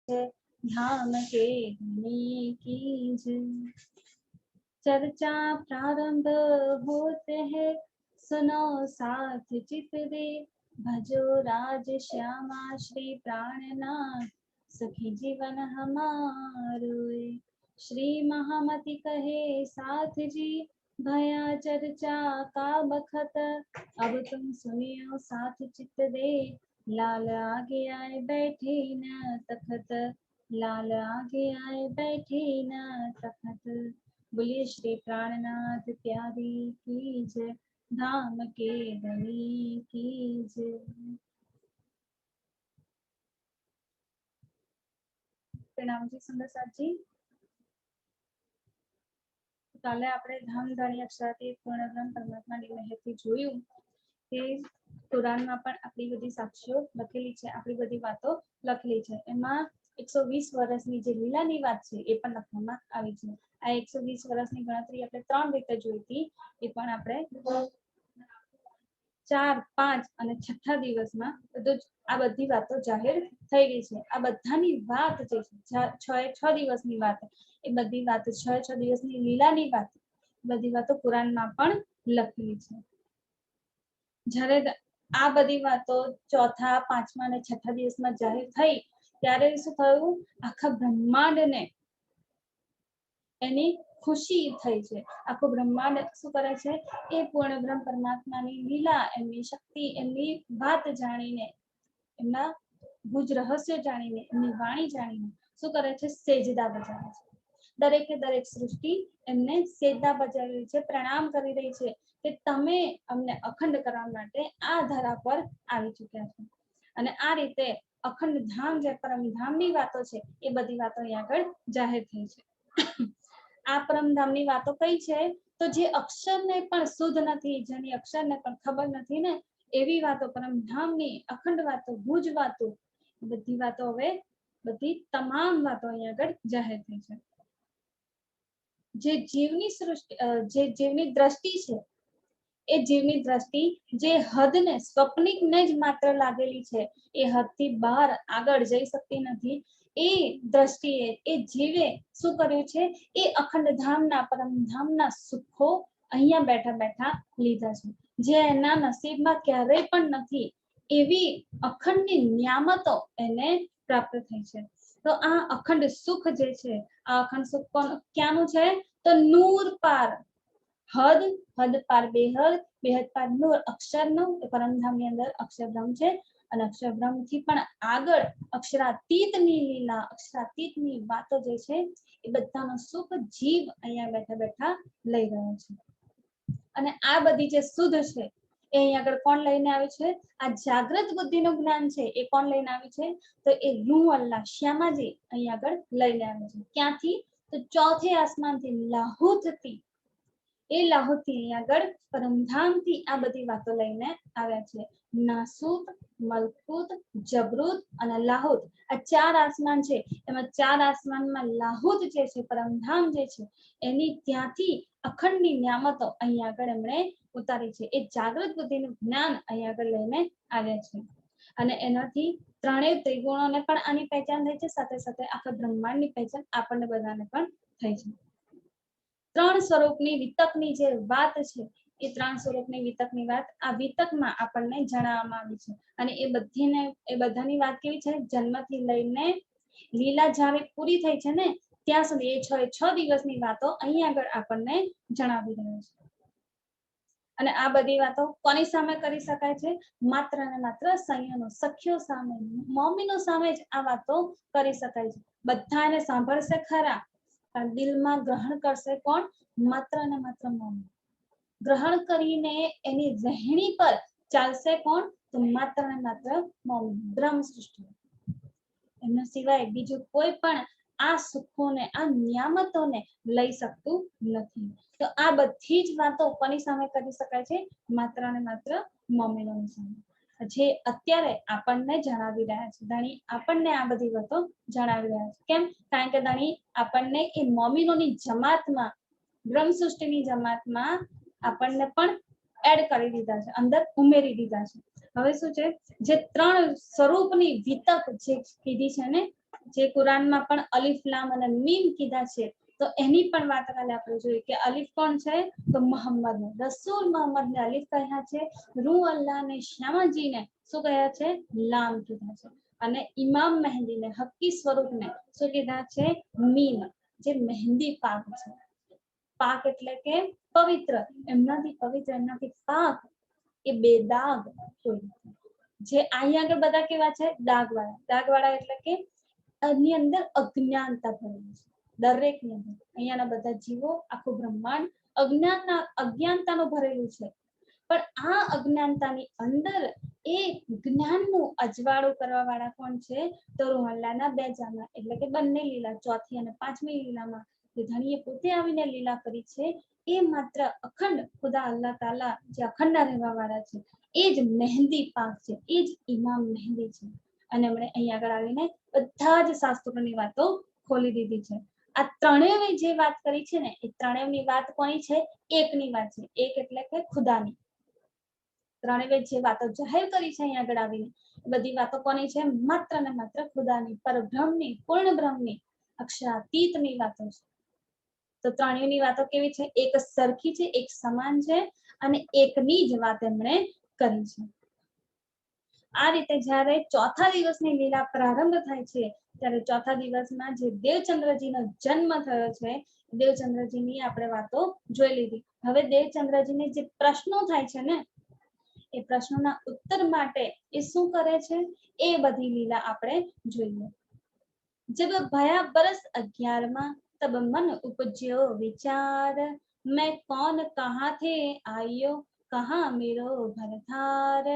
छे धाम के धनी कीज। चर्चा प्रारंभ होते हैं सुनो साथ चित दे भजो राज श्यामा श्री प्राणनाथ सखी जीवन हमारो। श्री महामति कहे साथ जी भया चर्चा का बखत अब तुम सुनियो साथ चित दे लाल आगे आए बैठे न तखत लाल आगे आए बैठे न तखत। बोलिए श्री प्राणनाथ प्यारी की जय धाम के धनी की जय। प्रणाम जी सुंदर साथ जी। કાલે આપણે ધામ ધણી અક્ષરાથી પૂર્ણબ્રહ્મ પરમાત્માની મહેરથી જોયું કે પુરાણમાં પણ આપણી બધી સાક્ષીઓ લખેલી છે, આપણી બધી વાતો લખેલી છે। એમાં 120 વર્ષની જે લીલાની વાત છે એ પણ લખવામાં આવી છે। આ 120 વર્ષની ગણતરી આપણે 3 રીતે જોઈ હતી, એ પણ આપણે 4, 5 અને 6 દિવસમાં બધું આ બધી વાતો જાહેર થઈ ગઈ છે। આ બધાની વાત જે છે 6 દિવસની વાત, એ બધી વાત 6 દિવસની લીલાની વાત, બધી વાતો પુરાણમાં પણ લખેલી છે। જ્યારે આ બધી વાતો 4થા, 5મા અને 6થા દિવસમાં જાહેર થઈ ત્યારે શું થયું, આખા બ્રહ્માંડને એની ખુશી થઈ છે। આખું બ્રહ્માંડ શું કરે છે, એ પૂર્ણ બ્રહ્મ પરમાત્માની લીલા, એમની શક્તિ, એમની વાત જાણીને, એમના ભુજ રહસ્ય જાણીને, એમની વાણી જાણીને શું કરે છે, સેજદા બજાવે છે। દરેકે દરેક સૃષ્ટિ એમને સેજદા બજાવી છે, પ્રણામ કરી રહી છે કે તમે અમને અખંડ કરવા માટે આ ધરા પર આવી ચૂક્યા છો। અને આ રીતે અખંડ ધામ જે પરમધામની વાતો છે એ બધી વાતો અહીં આગળ જાહેર થઈ છે। આ પરમધામની વાતો કઈ છે, તો જે અક્ષરને પણ શુદ્ધ નથી, જેની અક્ષરને પણ ખબર નથી ને, એવી વાતો પરમધામની અખંડ વાતો, ભુજ વાતો, બધી વાતો હવે બધી તમામ વાતો અહીં આગળ જાહેર થઈ છે। જે જીવની સૃષ્ટિ, જે જીવની દ્રષ્ટિ છે, એ જીવની દ્રષ્ટિ જે હદને સ્વપ્નિકને જ માત્ર લાગેલી છે, એ હદથી બહાર આગળ જઈ શકતી નથી। એ દ્રષ્ટિએ એ જીવે શું કર્યું છે, એ અખંડ ધામના પરમધામના સુખો અહીંયા બેઠા બેઠા લીધા છે, જે એના નસીબમાં ક્યારેય પણ નથી એવી અખંડની નિયામતો એને પ્રાપ્ત થઈ છે। તો આ અખંડ સુખ જે છે, આ અખંડ સુખ ક્યાંનું છે, તો નૂર પાર હદ, હદ પાર બેહદ, બેહદ પાર નૂર અક્ષરનું, પરમધામની અંદર અક્ષરબ્રહ્મ છે। અને અક્ષરબ્રહ્મથી પણ આગળ અક્ષરાતીતની લીલા, અક્ષરાતીતની વાતો જે છે, એ બધાનો સુખ જીવ અહીંયા બેઠા બેઠા લઈ રહ્યો છે। અને આ બધી જે શુદ્ધ છે એ અહીંયા આગળ કોણ લઈને આવે છે, આ જાગૃત બુદ્ધિનું જ્ઞાન છે એ કોણ લઈને આવે છે, તો એ રૂ અલ્લાહ શ્યામાજી અહીંયા આગળ લઈને આવે છે। ક્યાંથી, તો ચોથે આસમાનથી, લાહુતથી, એ લાહુતથી અહીંયા આગળ પરમધામથી આ બધી વાતો લઈને આવ્યા છે। નાસૂત, મલકૂત, જબરૂત અને લાહુત, આ 4 આસમાન છે, એમાં 4 આસમાનમાં લાહુત જે છે, પરમધામ જે છે, એની ત્યાંથી અખંડની નિયામતો અહીંયા આગળ એમણે ઉતારી છે। એ જાગૃત બુદ્ધિનું જ્ઞાન અહીંયા આગળ લઈને આવ્યા છે। અને એનાથી ત્રણેય ત્રિગુણોને પણ આની પહેચાન થઈ છે, સાથે સાથે આખા બ્રહ્માંડની પહેચાન આપણને બધાને પણ થઈ છે। 3 સ્વરૂપની વિતકની જે વાત છે, એ 3 સ્વરૂપની વિતકની વાત આ વિતકમાં આપણને જણાવવામાં આવી છે। અને એ બધાની વાત કેવી છે, જન્મથી લઈને લીલા જ્યારે પૂરી થઈ છે ને ત્યાં સુધી એ 6 દિવસની વાતો અહીં આગળ આપણને જણાવી રહ્યો છે। અને આ બધી વાતો કોની સામે કરી શકાય છે, માત્ર ને માત્ર સંયમો, સખીઓ સામે, મોમીનો સામે જ આ વાતો કરી શકાય છે। બધા એને સાંભળશે ખરા, પણ દિલમાં ગ્રહણ કરશે કોણ, માત્ર ને માત્ર મોમી। ગ્રહણ કરીને એની રહેણી પર ચાલશે કોણ, તો માત્ર ને માત્ર મોમી, બ્રહ્મ સૃષ્ટિ। એમના સિવાય બીજું કોઈ પણ આ સુખોને, આ નિયામતોને લઈ શકતું નથી। તો આ બધી જ વાતો કોની સામે કરી શકાય છે, માત્ર ને માત્ર મોમીનોની સામે, જે અત્યારે આપણને જણાવી રહ્યા છે। ધણી આપણને આ બધી વાતો જણાવી રહ્યા છે, કેમ, કારણ કે ધણી આપણને એ મોમીનોની જમાતમાં, બ્રહ્મ સૃષ્ટિની જમાતમાં આપણને પણ એડ કરી દીધા છે, અંદર ઉમેરી દીધા છે। હવે શું છે, જે 3 સ્વરૂપની વિતક જે કીધી છે ને, જે કુરાનમાં પણ અલીફ લામ અને મીમ કીધા છે, તો એની પણ વાત કાલે આપણે જોઈએ કે અલીફ કોણ છે, તો મોહમ્મદ રસૂલ મોહમ્મદ ને અલીફ કહ્યા છે, રૂ અલ્લાહ ને શ્યામાજી ને શું કહ્યા છે, લામ કીધા છે, અને ઇમામ મહેંદી ને હક્કી સ્વરૂપ ને શું કીધા છે, મીમ, જે મહેંદી પાક છે. પાક એટલે કે પવિત્ર, એમનાથી પવિત્ર, એમનાથી પાક, એ બેદાગ કોઈ નથી. જે અહીંયા આગળ બધા કેવા છે, દાગવાળા એટલે કે એની અંદર અજ્ઞાનતા ભરેલી છે, દરેકની અંદર અહીંયાના બધા જીવો, આખું બ્રહ્માંડ અજ્ઞાનતાનો ભરેલું છે. પણ આ અજ્ઞાનતાની અંદર એ જ્ઞાનનું અજવાળું કરવા વાળા કોણ છે, તો રૂહલ્લાના બે જામા એટલે કે બંને લીલા, ચોથી અને પાંચમી લીલામાં જે ધણીએ પોતે આવીને લીલા કરી છે, એ માત્ર અખંડ ખુદા અલ્લાહ તાલા જે અખંડ રહેવા વાળા છે, એ જ મહેંદી પાક છે, એ જ ઇમામ મહેંદી છે. અને એમણે અહીં આગળ આવીને બધા જ શાસ્ત્રોની વાતો ખોલી દીધી છે. આ ત્રણેયની જે વાત કરી છે ને, એ ત્રણેયની વાત કોની છે, એકની વાત છે. એક એટલે કે ખુદાની. ત્રણેય જે વાતો જાહેર કરી છે અહીં આગળ આવીને, બધી વાતો કોની છે, માત્ર ને માત્ર ખુદાની, પરબ્રહ્મની, પૂર્ણ બ્રહ્મની, અક્ષરાતીતની વાતો છે. તો ત્રણેયની વાતો કેવી છે, એક સરખી છે, એક સમાન છે, અને એકની જ વાત એમણે કરી છે. આ રીતે જ્યારે ચોથા દિવસની લીલા પ્રારંભ થાય છે, ત્યારે ચોથા દિવસમાં જે દેવચંદ્રજીનો જન્મ થયો છે, દેવચંદ્રજીની આપણે વાતો જોઈ લીધી. હવે દેવચંદ્રજીને જે પ્રશ્નો થાય છે ને, એ પ્રશ્નોના ઉત્તર માટે એ શું કરે છે, એ બધી લીલા આપણે જોઈએ. जब भया बरस 11 तब मन उपज्यो विचार, मैं कौन कहाँ थे आयो, कहाँ मेरो भरथार,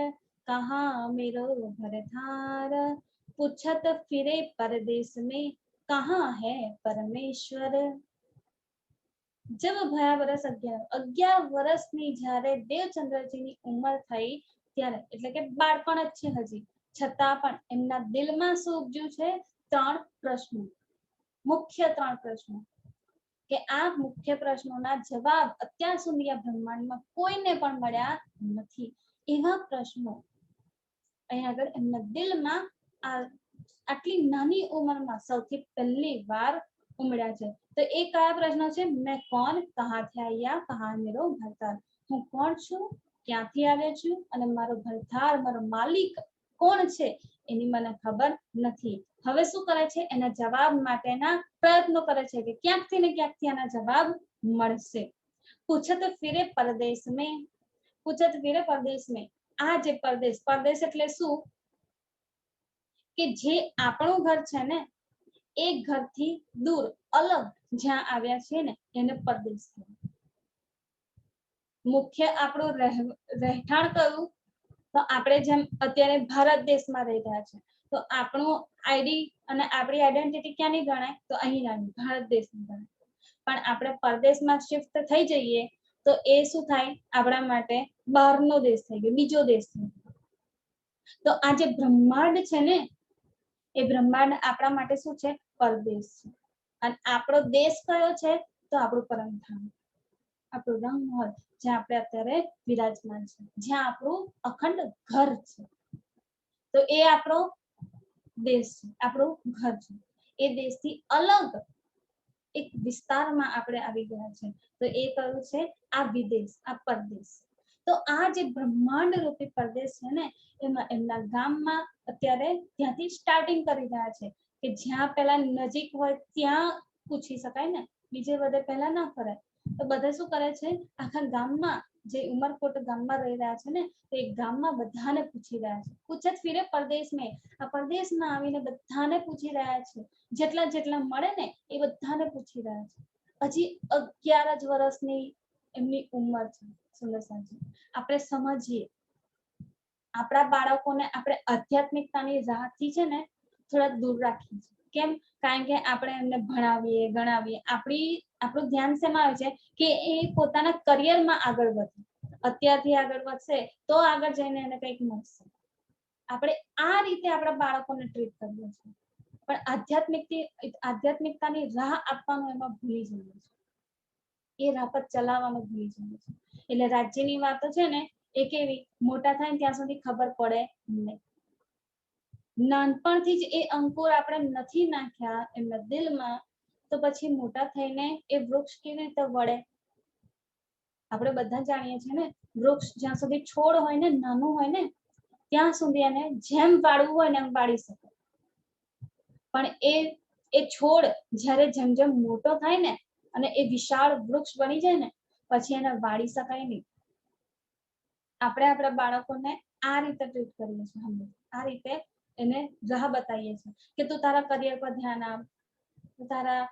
कहाँ मेरो भरथार, पूछत फिरे परदेश में, कहाँ है परमेश्वर. जब भया बरस 11 વર્ષની જ્યારે દેવચંદ્રજીની ઉંમર થઈ ત્યારે, એટલે કે બાળપણ જ છે હજી, છતાં પણ એમના દિલમાં શું ઉપજ્યું છે, ત્રણ પ્રશ્નો, મુખ્ય ત્રણ પ્રશ્નો, કે આ મુખ્ય પ્રશ્નોના જવાબ અત્યાર સુધી આ બ્રહ્માંડમાં કોઈને પણ મળ્યા નથી. એવા પ્રશ્નો અહીં આગળ એમના દિલમાં આટલી નાની ઉંમરમાં સૌથી પહેલી વાર ઉમળ્યા છે. તો એ કયા પ્રશ્નો છે, મેં કોણ, કહાથી આયા, કહા મેરો ભરતાર, હું કોણ છું, ક્યાંથી આવ્યો છું, અને મારો ભરતાર, મારો માલિક કોણ છે, એની મને ખબર નથી. હવે શું કરે છે, એના જવાબ માટેના પ્રયત્નો કરે છે કે ક્યાંકથી ને ક્યાંકથી એના જવાબ મળશે. પૂછત ફિરે પરદેશ મેં, પૂછત ફિરે પરદેશ મેં, આ જે પરદેશ, પરદેશ એટલે શું, કે જે આપણું ઘર છે ને, એ ઘરથી દૂર, અલગ જ્યાં આવ્યા છે ને, એને પરદેશ કહેવાય. મુખ્ય આપણું રહેઠાણ કયું, તો આપણે જેમ અત્યારે ભારત દેશમાં રહી રહ્યા છે, તો આપણું આઈડી અને આપણી આઈડેન્ટિટી ક્યાંની ગણાય, તો અહીંયાની ભારત દેશની ગણાય. પણ આપણે પરદેશમાં શિફ્ટ થઈ જઈએ તો એ શું થાય, આપણા માટે બહારનો દેશ થઈ ગયો, બીજો દેશ થઈ ગયો. તો આ જે બ્રહ્માંડ છે ને, એ બ્રહ્માંડ આપણા માટે શું છે, પરદેશ છે. અને આપણો દેશ કયો છે, તો આપણું પરમધામ, આપણું રંગમહલ, જ્યાં આપણે અત્યારે વિરાજમાન છે, જ્યાં આપણું અખંડ ઘર છે. તો એ આપણો દેશ છે, આપણું ઘર છે. એ દેશથી અલગ એક વિસ્તારમાં આપણે આવી ગયા છે, તો એ કયું છે, આ વિદેશ, આ પરદેશ. તો આ જે બ્રહ્માંડ રૂપી પરદેશ છે ને, એમાં એમના ગામમાં અત્યારે ત્યાંથી સ્ટાર્ટિંગ કરી રહ્યા છે, કે જ્યાં પહેલા નજીક હોય ત્યાં પૂછી શકાય ને, બીજે બધે પહેલા ના ફરાય. તો બધા શું કરે છે, આખા ગામમાં, જે ઉમરકોટ ગામમાં રહી રહ્યા છે ને, તો એક ગામમાં બધાને પૂછી રહ્યા છે. પૂછત ફિરે પરદેશ મેં, આ પરદેશમાં આવીને બધાને પૂછી રહ્યા છે, જેટલા જેટલા મળે ને એ બધાને પૂછી રહ્યા છે. હજી 11 જ વર્ષની એમની ઉંમર છે. સુંદરસાજી, આપણે સમજીએ, આપણા બાળકોને આપણે આધ્યાત્મિકતાની રાહથી છે ને થોડા દૂર રાખીએ છીએ. કેમ, કારણ કે આપણે એમને ભણાવીએ, ગણાવીએ, આપણું ધ્યાન શેમાં આવે છે, કે એ પોતાના કરિયરમાં આગળ વધે. અત્યારથી આગળ વધશે તો આગળ જઈને એને કંઈક મળશે. આપણે આ રીતે આપણા બાળકોને ટ્રીટ કરીએ છીએ, પણ આધ્યાત્મિકતાની રાહ આપવાનું એમાં ભૂલી જઈએ છીએ, એ રાહ પર ચલાવવાનું ભૂલી જઈએ છીએ. એટલે રાજ્યની વાતો છે ને, એ કેવી, મોટા થાય ત્યાં સુધી ખબર પડે નહીં. નાનપણથી જ એ અંકુર આપણે નથી નાખ્યા એમના દિલમાં, તો પછી મોટા થઈને એ વૃક્ષ કેવી રીતે વળે? આપણે બધા જાણીએ છીએ ને, વૃક્ષ જ્યાં સુધી છોડ હોય ને, નાનું હોય ને, ત્યાં સુધી એને જેમ વાળવું હોય ને એમ વાળી શકે. પણ એ છોડ જ્યારે જેમ જેમ મોટો થાય ને અને એ વિશાળ વૃક્ષ બની જાય ને, પછી એને વાળી શકાય નહીં. આપણે આપણા બાળકોને આ રીતે ટ્રીટ કરીએ છીએ, આ રીતે એને રાહ બતાવીએ છીએ કે તું તારા કરિયર પર ધ્યાન આપ, તારા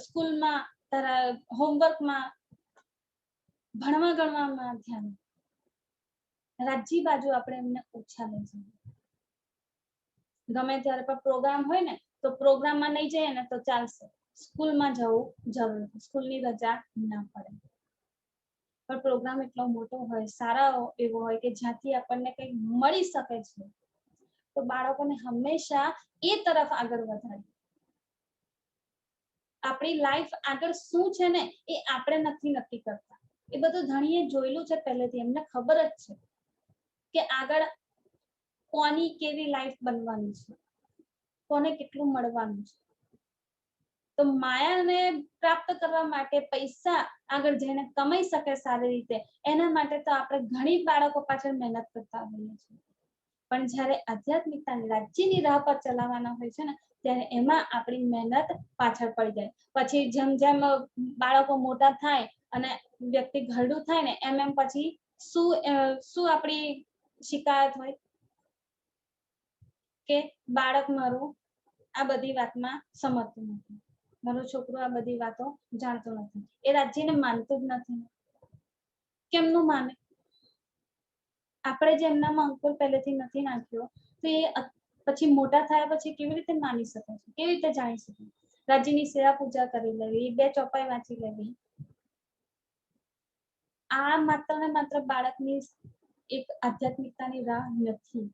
સ્કૂલમાં, તારા હોમવર્કમાં, ભણવા ગણવામાં ધ્યાન આપ. રાજ્ય બાજુ આપણે એમને ઓછા લઈ જઈએ. ગમે ત્યારે પણ પ્રોગ્રામ હોય ને તો પ્રોગ્રામમાં નહીં જઈએ ને તો ચાલશે, સ્કૂલમાં જવું જરૂરી છે, સ્કૂલની રજા ના પડે. પણ પ્રોગ્રામ એટલો મોટો હોય, સારા એવો હોય કે જ્યાંથી આપણને કંઈક મળી શકે છે, તો બાળકોને હંમેશા એ તરફ આગળ વધારીએ. આપણી લાઈફ આગળ શું છે ને એ આપણે નથી નક્કી કરતા. એ બધું ધણીએ જોયેલું છે પહેલેથી, એમને ખબર જ છે કે આગળ કોની કેવી લાઈફ બનવાની છે, કોને કેટલું મળવાનું છે. તો માયાને પ્રાપ્ત કરવા માટે પૈસા આગળ જઈને કમાઈ શકે સારી રીતે, એના માટે તો આપણે ઘણી બાળકો પાછળ મહેનત કરતા હોઈએ છીએ. પણ જ્યારે આધ્યાત્મિકતાની રાજ્યની રાહ પર ચલાવવાના હોય છે ને, ત્યારે એમાં આપણી મહેનત પાછળ પડી જાય. પછી જેમ જેમ બાળકો મોટા થાય અને વ્યક્તિ ઘરડું થાય ને, એમ એમ પછી શું આપણી શિકાયત હોય કે બાળક મારું આ બધી વાતમાં સમજતું નથી, મારું છોકરું આ બધી વાતો જાણતું નથી, એ રાજ્યને માનતું જ નથી. કેમનું માને? આપણે જે એમનામાં અંકુર પહેલેથી નથી નાખ્યો, તો એ પછી મોટા થયા પછી કેવી રીતે માની શકે છે, કેવી રીતે જાણી શકે? રાજ્યની સેવા પૂજા કરી લેવી, 2 ચોપાઈ વાંચી લેવી, આ માત્ર ને માત્ર બાળકની એક આધ્યાત્મિકતાની રાહ નથી.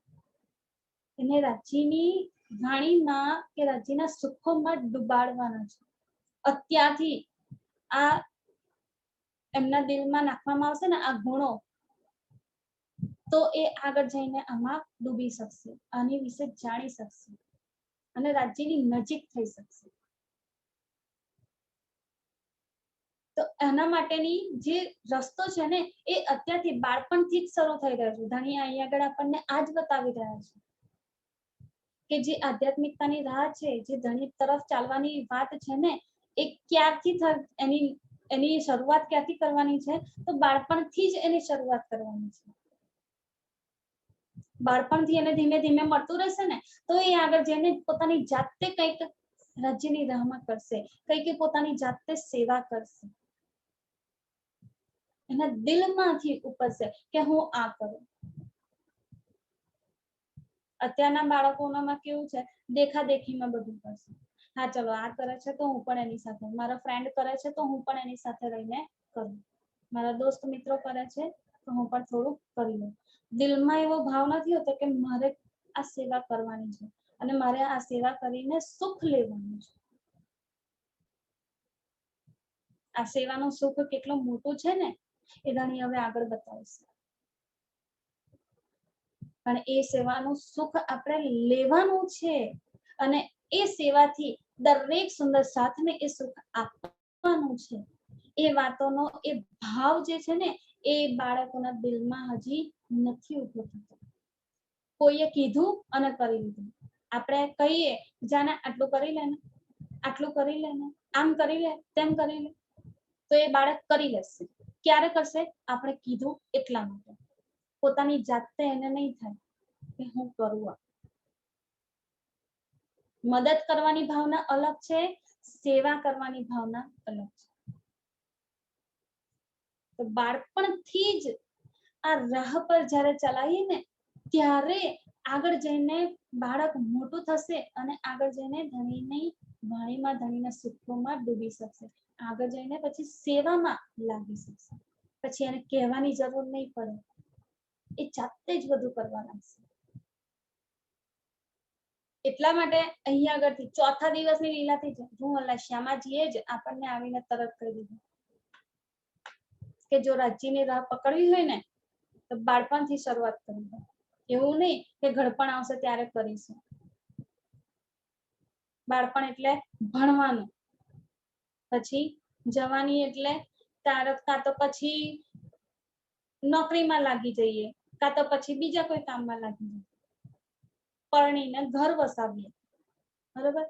એને રાજ્યની વાણીમાં કે રાજ્યના સુખોમાં ડુબાડવાના છે. અત્યારથી આ એમના દિલમાં નાખવામાં આવશે ને આ ગુણો, તો એ આગળ જઈને આમાં ડૂબી શકશે, આની વિશે જાણી શકશે અને રાજ્યની નજીક થઈ શકશે. તો એના માટેની જે રસ્તો છે ને એ અત્યારથી બાળપણથી જ શરૂ થઈ રહ્યો છે. ધણી અહીંયા આગળ આપણને આ જ બતાવી રહ્યા છે કે જે આધ્યાત્મિકતાની રાહ છે, જે ધણી તરફ ચાલવાની વાત છે ને, એ ક્યારથી એની શરૂઆત ક્યાંથી કરવાની છે? તો બાળપણથી જ એની શરૂઆત કરવાની છે. બાળપણથી એને ધીમે ધીમે મળતું રહેશે ને, તો એ આગળ જઈને પોતાની જાતે કંઈક રાજ્યની રાહમાં કરશે, કંઈક પોતાની જાતે સેવા કરશે. એના દિલમાંથી ઉપજશે કે હું આ કરું. અત્યારના બાળકોનામાં કેવું છે, દેખાદેખીમાં બધું કરશે. હા ચલો આ કરે છે તો હું પણ એની સાથે, મારા ફ્રેન્ડ કરે છે તો હું પણ એની સાથે રહીને કરું, મારા દોસ્ત મિત્રો કરે છે તો હું પણ થોડુંક કરી લઉં. દિલમાં એવો ભાવ નથી હોતો કે મારે આ સેવા કરવાની છે અને મારે આ સેવા કરીને સુખ લેવાનું છે. આ સેવાનું સુખ કેટલું મોટું છે ને એ ધણી હવે આગળ બતાવશે. પણ એ સેવાનું સુખ આપણે લેવાનું છે અને એ સેવાથી દરેક સુંદર સાથને એ સુખ આપવાનું છે. એ વાતોનો એ ભાવ જે છે ને એ બાળકોના દિલમાં હજી નથી ઉભો થતો. કોઈએ કીધું અને કરી લીધું. આપણે કહીએ જાને આટલું કરી લે ને, આટલું કરી લે ને, આમ કરી લે, તેમ કરી લે, તો એ બાળક કરી લેશે. ક્યારે કરશે? આપણે કીધું એટલા માટે. પોતાની જાતે એને નહીં થાય કે હું કરું. મદદ કરવાની ભાવના અલગ છે, સેવા કરવાની ભાવના અલગ છે. તો બાળપણથી જ આ રાહ પર જ્યારે ચલાવીએ ને, ત્યારે આગળ જઈને બાળક મોટું થશે અને આગળ જઈને ધણીની વાણીમાં, ધણીના સુખોમાં ડૂબી શકશે. આગળ જઈને પછી સેવામાં લાગી શકશે. પછી એને કહેવાની જરૂર નહીં પડે, એ જાતે જ બધું કરવા લાગશે. એટલા માટે અહીંયા આગળથી ચોથા દિવસની લીલાથી હું શ્યામાજીએ જ આપણને આવીને તરત કહી દીધું કે જો રાજ્યની રાહ પકડવી હોય ને તો બાળપણથી શરૂઆત કરવી હોય. એવું નહીં કે ઘડપણ આવશે ત્યારે કરીશું. બાળપણ એટલે ભણવાનું, પછી જવાની એટલે કાં તો પછી નોકરીમાં લાગી જઈએ, કાં તો પછી બીજા કોઈ કામમાં લાગી જઈએ, પરણીને ઘર વસાવીએ, બરોબર.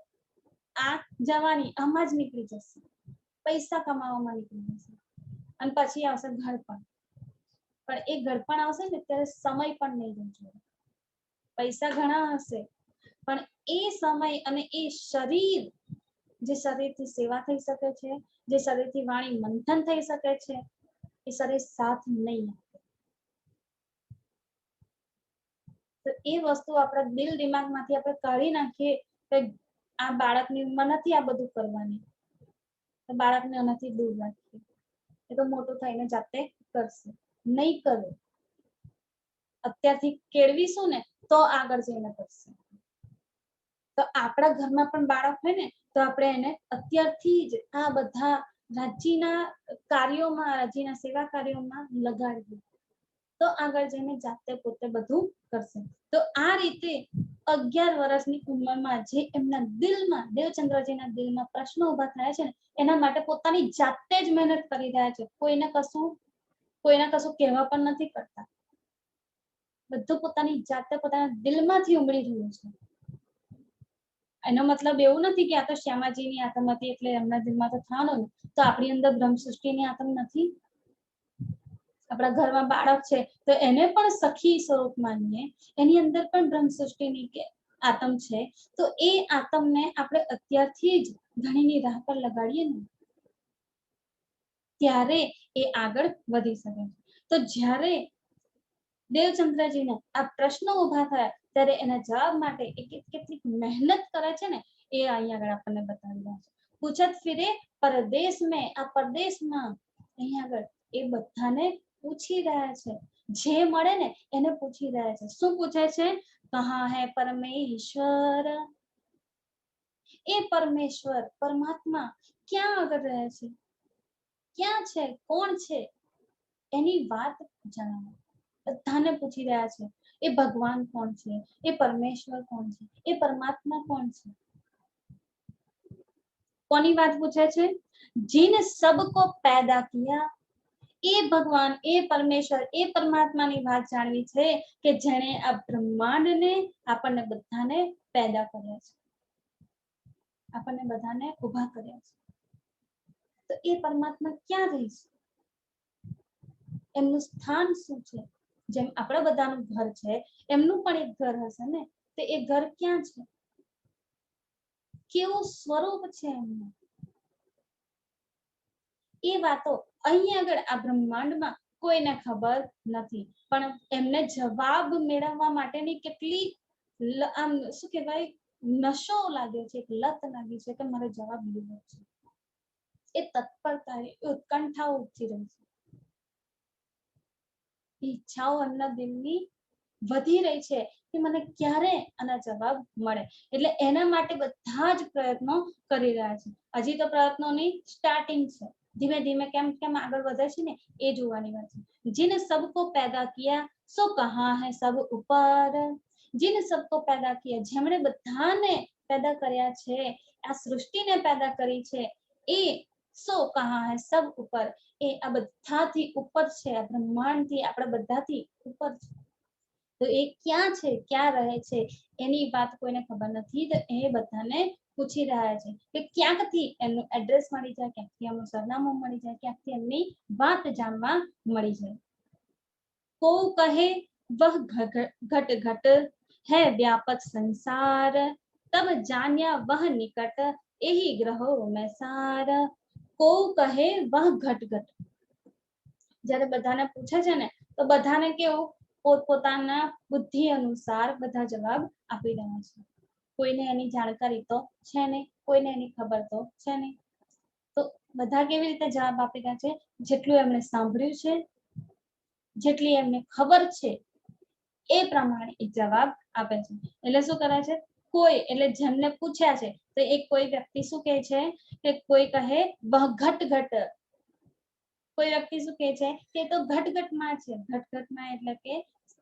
આ જવાની આમાં જ નીકળી જશે, પૈસા કમાવામાં નીકળી જશે, અને પછી આવશે ઘડપણ. પણ એ ઘડપણ આવશે ને ત્યારે સમય પણ નહીં જોઈએ. પૈસા ઘણા હશે પણ એ સમય અને એ શરીર, જે શરીરથી સેવા થઈ શકે છે, જે શરીરથી વાણી મંથન થઈ શકે છે, એ શરીર સાથ નહીં આપે. તો એ વસ્તુ આપણા દિલ દિમાગમાંથી આપણે કાઢી નાખીએ કે આ બાળકની ઉંમર નથી આ બધું કરવાની, તો બાળકને આનાથી દૂર રાખીએ. એ તો મોટું થઈને જાતે કરશે, નહીં કરે. અત્યારથી કેળવીશું ને તો આગળ જઈને કરશે. તો આપણા ઘરમાં પણ બાળક હોય ને તો આપણે એને અત્યારથી જ આ બધા રાજ્યના કાર્યોમાં, રાજ્યના સેવા કાર્યોમાં લગાડીએ, તો આગળ જઈને જાતે પોતે બધું કરશે. તો આ રીતે 11 વર્ષની ઉંમરમાં જે એમના દિલમાં, દેવચંદ્રજીના દિલમાં પ્રશ્નો ઉભા થયા છે ને, એના માટે પોતાની જાતે જ મહેનત કરી રહ્યા છે. કોઈને કશું કહેવા પણ નથી કરતા, બધું પોતાની જાતે પોતાના દિલમાંથી ઉમળી રહ્યું છે. એનો મતલબ એવું નથી કે આ તો શ્યામાજીની આત્મ હતી એટલે એમના દિલમાં તો થવાનું ને, તો આપણી અંદર બ્રહ્મ સૃષ્ટિની આત્મ નથી. આપણા ઘરમાં બાળક છે તો એને પણ સખી સ્વરૂપ માનીએ, એની અંદર પણ બ્રહ્મ સૃષ્ટિની આત્મ છે, તો એ આત્મને આપણે અત્યારથી જ ધણીની રાહ પર લગાડીએ ને, ત્યારે એ આગળ વધી શકે. તો જ્યારે દેવચંદ્રજીને આ પ્રશ્નો ઉભા થયા ત્યારે એના જવાબ માટે કેટલીક મહેનત કરે છે ને, એ અહીંયા આગળ આપણને બતાવી રહ્યા છે. પૂછત ફિરે પરદેશ મેં, આ પરદેશમાં અહીંયા આગળ એ બધાને પૂછી રહ્યા છે, જે મળે ને એને પૂછી રહ્યા છે. શું પૂછે છે? કહા હે પરમેશ્વર, એ પરમેશ્વર પરમાત્મા ક્યાં આગળ રહે છે, ક્યાં છે, કોણ છે, એની વાત જણાવો. બધાને પૂછી રહ્યા છે એ ભગવાન કોણ છે, એ પરમેશ્વર કોણ છે, એ પરમાત્મા કોણ છે. કોની વાત પૂછે છે? જીન સબકો પેદા કિયા, એ ભગવાન, એ પરમેશ્વર, એ પરમાત્માની વાત જાણવી છે કે જેણે આ બ્રહ્માંડને આપણને બધાને પેદા કર્યા છે, આપણને બધાને ઉભા કર્યા છે. તો એ પરમાત્મા ક્યાં રહે છે, એમનું સ્થાન શું છે? જેમ આપણા બધાનું ઘર છે એમનું પણ એક ઘર હશે ને, તો એ ઘર ક્યાં છે, કેવું સ્વરૂપ છે એમનું, એ વાતો અહીં આગળ આ બ્રહ્માંડમાં કોઈને ખબર નથી. પણ એમને જવાબ મેળવવા માટેની કેટલી આમ શું કહેવાય, નશો લાગ્યો છે, એક લત લાગી છે કે મારે જવાબ લેવો છે. એ તત્પરતા, એ ઉત્કંઠા ઉઠી રહી છે, ઈચ્છાઓ એમના દિલની વધી રહી છે કે મને ક્યારે આના જવાબ મળે. એટલે એના માટે બધા જ પ્રયત્નો કરી રહ્યા છે. હજી તો પ્રયત્નોની સ્ટાર્ટિંગ છે, ધીમે ધીમે કેમ કેમ આગળ વધે છે ને એ જોવાની વાત છે. जिन सबको पैदा किया सो कहाँ है सब ऊपर, जिन सबको पैदा किया, જેમણે બધાને પેદા કર્યા છે, આ સૃષ્ટિને પેદા કરી છે, એ સો કહાં હે સબ ઉપર, એ આ બધાથી ઉપર છે, આ બ્રહ્માંડથી, આપણા બધાથી ઉપર છે. તો એ ક્યાં છે, ક્યાં રહે છે, એની વાત કોઈને ખબર નથી. તો એ બધાને પૂછી રહ્યા છે કે ક્યાંકથી એમનું એડ્રેસ મળી જાય, ક્યાંકથી એમનું સરનામું મળી જાય, ક્યાંકથી એમની વાત જાણવા મળી જાય. को कहे वह घट घट है व्यापक संसार, तब जान्या वह निकट यही ग्रहो में सार. को कहे वह घट घट, જ્યારે બધાને પૂછે છે ને તો બધાને કેવું પોતપોતાના બુદ્ધિ અનુસાર બધા જવાબ આપી રહ્યા છે. કોઈને એની જાણકારી તો છે નહીં, કોઈને એની ખબર તો છે નહીં. તો બધા કેવી રીતે જવાબ આપી રહ્યા છે? જેટલું એમણે સાંભળ્યું છે, જેટલી એમને ખબર છે એ પ્રમાણે એ જવાબ આપે છે. એટલે શું કરે છે? કોઈ એટલે જેમને પૂછ્યા છે તો એક કોઈ વ્યક્તિ શું કહે છે કે કોઈ કહે વહ ઘટ ઘટ, કોઈ વ્યક્તિ શું કહે છે કે તો ઘટઘટમાં છે. ઘટઘટમાં એટલે કે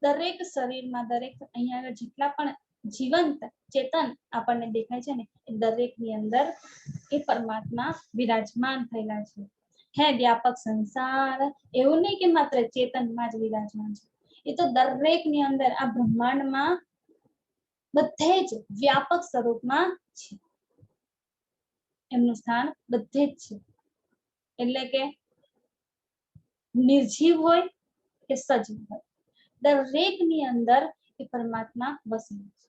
દરેક શરીરમાં દરેક અહીંયા આગળ જેટલા પણ જીવંત ચેતન આપણને દેખાય છે ને એ દરેકની અંદર એ પરમાત્મા વિરાજમાન થયેલા છે. હે વ્યાપક સંસાર, એવું નહીં કે માત્ર ચેતનમાં જ વિરાજમાન છે, એ તો દરેકની અંદર આ બ્રહ્માંડમાં બધે જ વ્યાપક સ્વરૂપમાં છે. એમનું સ્થાન બધે જ છે. એટલે કે નિર્જીવ હોય કે સજીવ હોય, દરેકની અંદર એ પરમાત્મા વસેલો છે.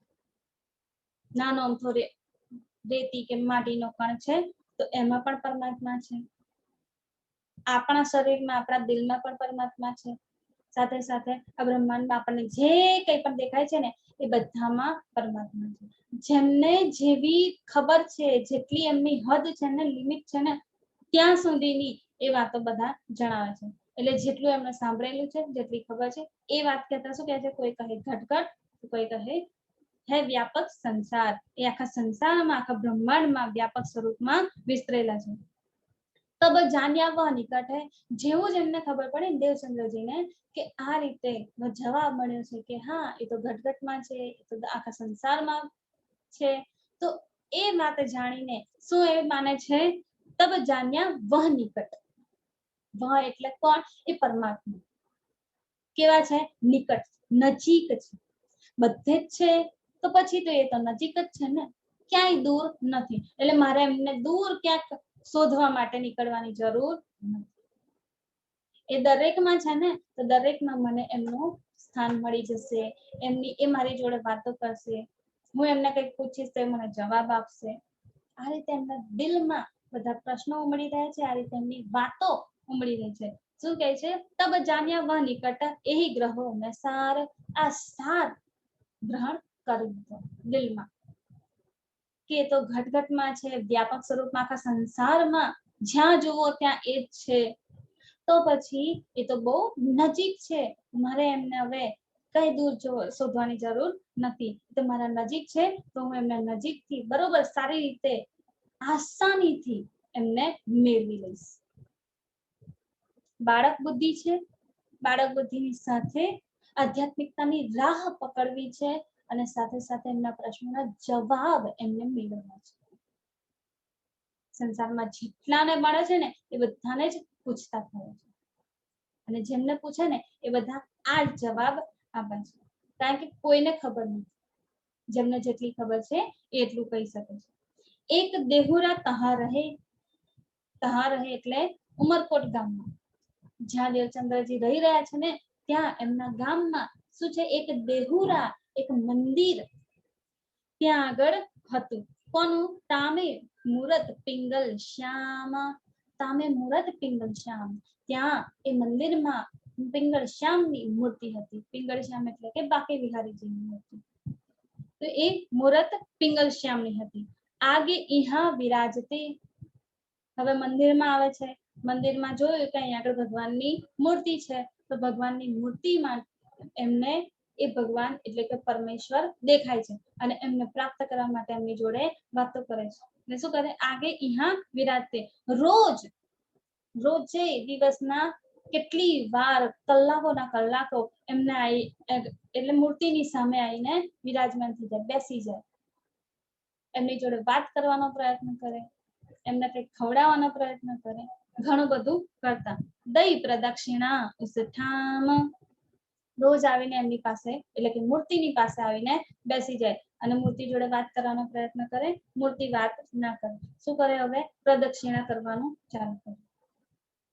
નાનો અમથો રેતી કે માટીનો કણ છે તો એમાં પણ પરમાત્મા છે. આપણા શરીરમાં આપણા દિલમાં પણ પરમાત્મા છે. સાથે સાથે આ બ્રહ્માંડમાં આપણને જે કંઈ પણ દેખાય છે ને એ બધામાં પરમાત્મા છે. જેમને જેવી ખબર છે, જેટલી એમની હદ છે ને, લિમિટ છે ને, ત્યાં સુધીની એ વાતો બધા જણાવે છે. એટલે જેટલું એમને સાંભળેલું છે, જેટલી ખબર છે એ વાત કહેતા શું કહે છે, કોઈ કહે ઘટઘટ, કોઈ કહે હે વ્યાપક સંસાર. એ આખા સંસારમાં, આખા બ્રહ્માંડમાં વ્યાપક સ્વરૂપમાં વિસ્તરેલા છે. તબ જાન્યા વહ નિકટ હે. જેવું જ એમને ખબર પડે ને દેવચંદ્રજીને કે આ રીતે જવાબ મળ્યો છે કે હા એ તો ઘટઘટમાં છે, એ તો આખા સંસારમાં છે, તો એ વાત જાણીને શું એ માને છે, તબ જાન્યા વહ નિકટ. વહ એટલે કોણ? એ પરમાત્મા. કેવા છે? નિકટ, નજીક છે. બધે જ છે તો પછી તો એ તો નજીક જ છે ને, ક્યાંય દૂર નથી. એટલે મારે એમને દૂર ક્યાંક શોધવા માટે નીકળવાની જરૂર નથી. એ દરેકમાં છે ને, તો દરેકમાં મને એમનું સ્થાન મળી જશે. એ મારી જોડે વાતો કરશે, હું એમને કંઈક પૂછીશ તો એ મને જવાબ આપશે. આ રીતે એમના દિલમાં બધા પ્રશ્નો ઉમડી રહ્યા છે, આ રીતે એમની વાતો ઉમડી રહી છે. શું કહે છે? તબ જાન્યા વહ નિકટ એહી ગ્રહો ને સાર. આ સાર ગ્રહણ કરી દીધો દિલમાં કે તો ઘટઘટમાં છે, વ્યાપક સ્વરૂપમાં આખા સંસારમાં જ્યાં જુઓ ત્યાં એ જ છે. તો પછી એ તો બહુ નજીક છે. મારે એમને હવે કઈ દૂર શોધવાની જરૂર નથી. તો મારા નજીક છે તો હું એમને નજીકથી બરોબર સારી રીતે આસાનીથી એમને મેળવી લઈશ. બાળક બુદ્ધિ છે, બાળક બુદ્ધિની સાથે આધ્યાત્મિકતાની રાહ પકડવી છે અને સાથે સાથે એમના પ્રશ્નોના જવાબ એમને મેળવવા છે. સંસારમાં જેટલાને મળે છે ને એ બધાને જ પૂછતા થયા છે, અને જેમને પૂછે ને એ બધા આ જવાબ આપે છે. કારણ કે કોઈને ખબર નથી. જેમને જેટલી ખબર છે એટલું કહી શકે છે. એક દેહુરા તહા રહે. તહા રહે એટલે ઉમરકોટ ગામમાં જ્યાં દેવચંદ્રજી રહી રહ્યા છે ને ત્યાં એમના ગામમાં શું છે, એક દેહુરા, એક મંદિર ત્યાં આગળ હતું. કોનું? તામે મૂરત પિંગલ શ્યામ. તામે મૂરત પિંગલ શ્યામ. ત્યાં એ મંદિરમાં પિંગળ શ્યામની મૂર્તિ હતી. પિંગળ શ્યામ એટલે કે બાકે વિહારીજીની મૂર્તિ. તો એ મૂરત પિંગલ શ્યામની હતી. આગે ઇહા વિરાજતે. હવે મંદિરમાં આવે છે. મંદિરમાં જોયું કે અહીંયા આગળ ભગવાનની મૂર્તિ છે, તો ભગવાનની મૂર્તિમાં એમને એ ભગવાન એટલે કે પરમેશ્વર દેખાય છે અને એમને પ્રાપ્ત કરવા માટે એમની જોડે વાતો કરે છે. એટલે શું કરે? આગે ઇહા વિરાજતે. રોજે દિવસના કેટલી વાર કલાકોના કલાકો એમને એટલે મૂર્તિની સામે આવીને વિરાજમાન થઈ જાય, બેસી જાય, એમની જોડે વાત કરવાનો પ્રયત્ન કરે, એમને કંઈક ખવડાવવાનો પ્રયત્ન કરે, ઘણું બધું કરતા. દઈ પ્રદક્ષિણા ઉસઠામ. રોજ આવીને એમની પાસે એટલે કે મૂર્તિની પાસે આવીને બેસી જાય અને મૂર્તિ જોડે વાત કરવાનો પ્રયત્ન કરે. મૂર્તિ વાત ના કરે. શું કરે? હવે પ્રદક્ષિણા કરવાનું ચાલુ કરે.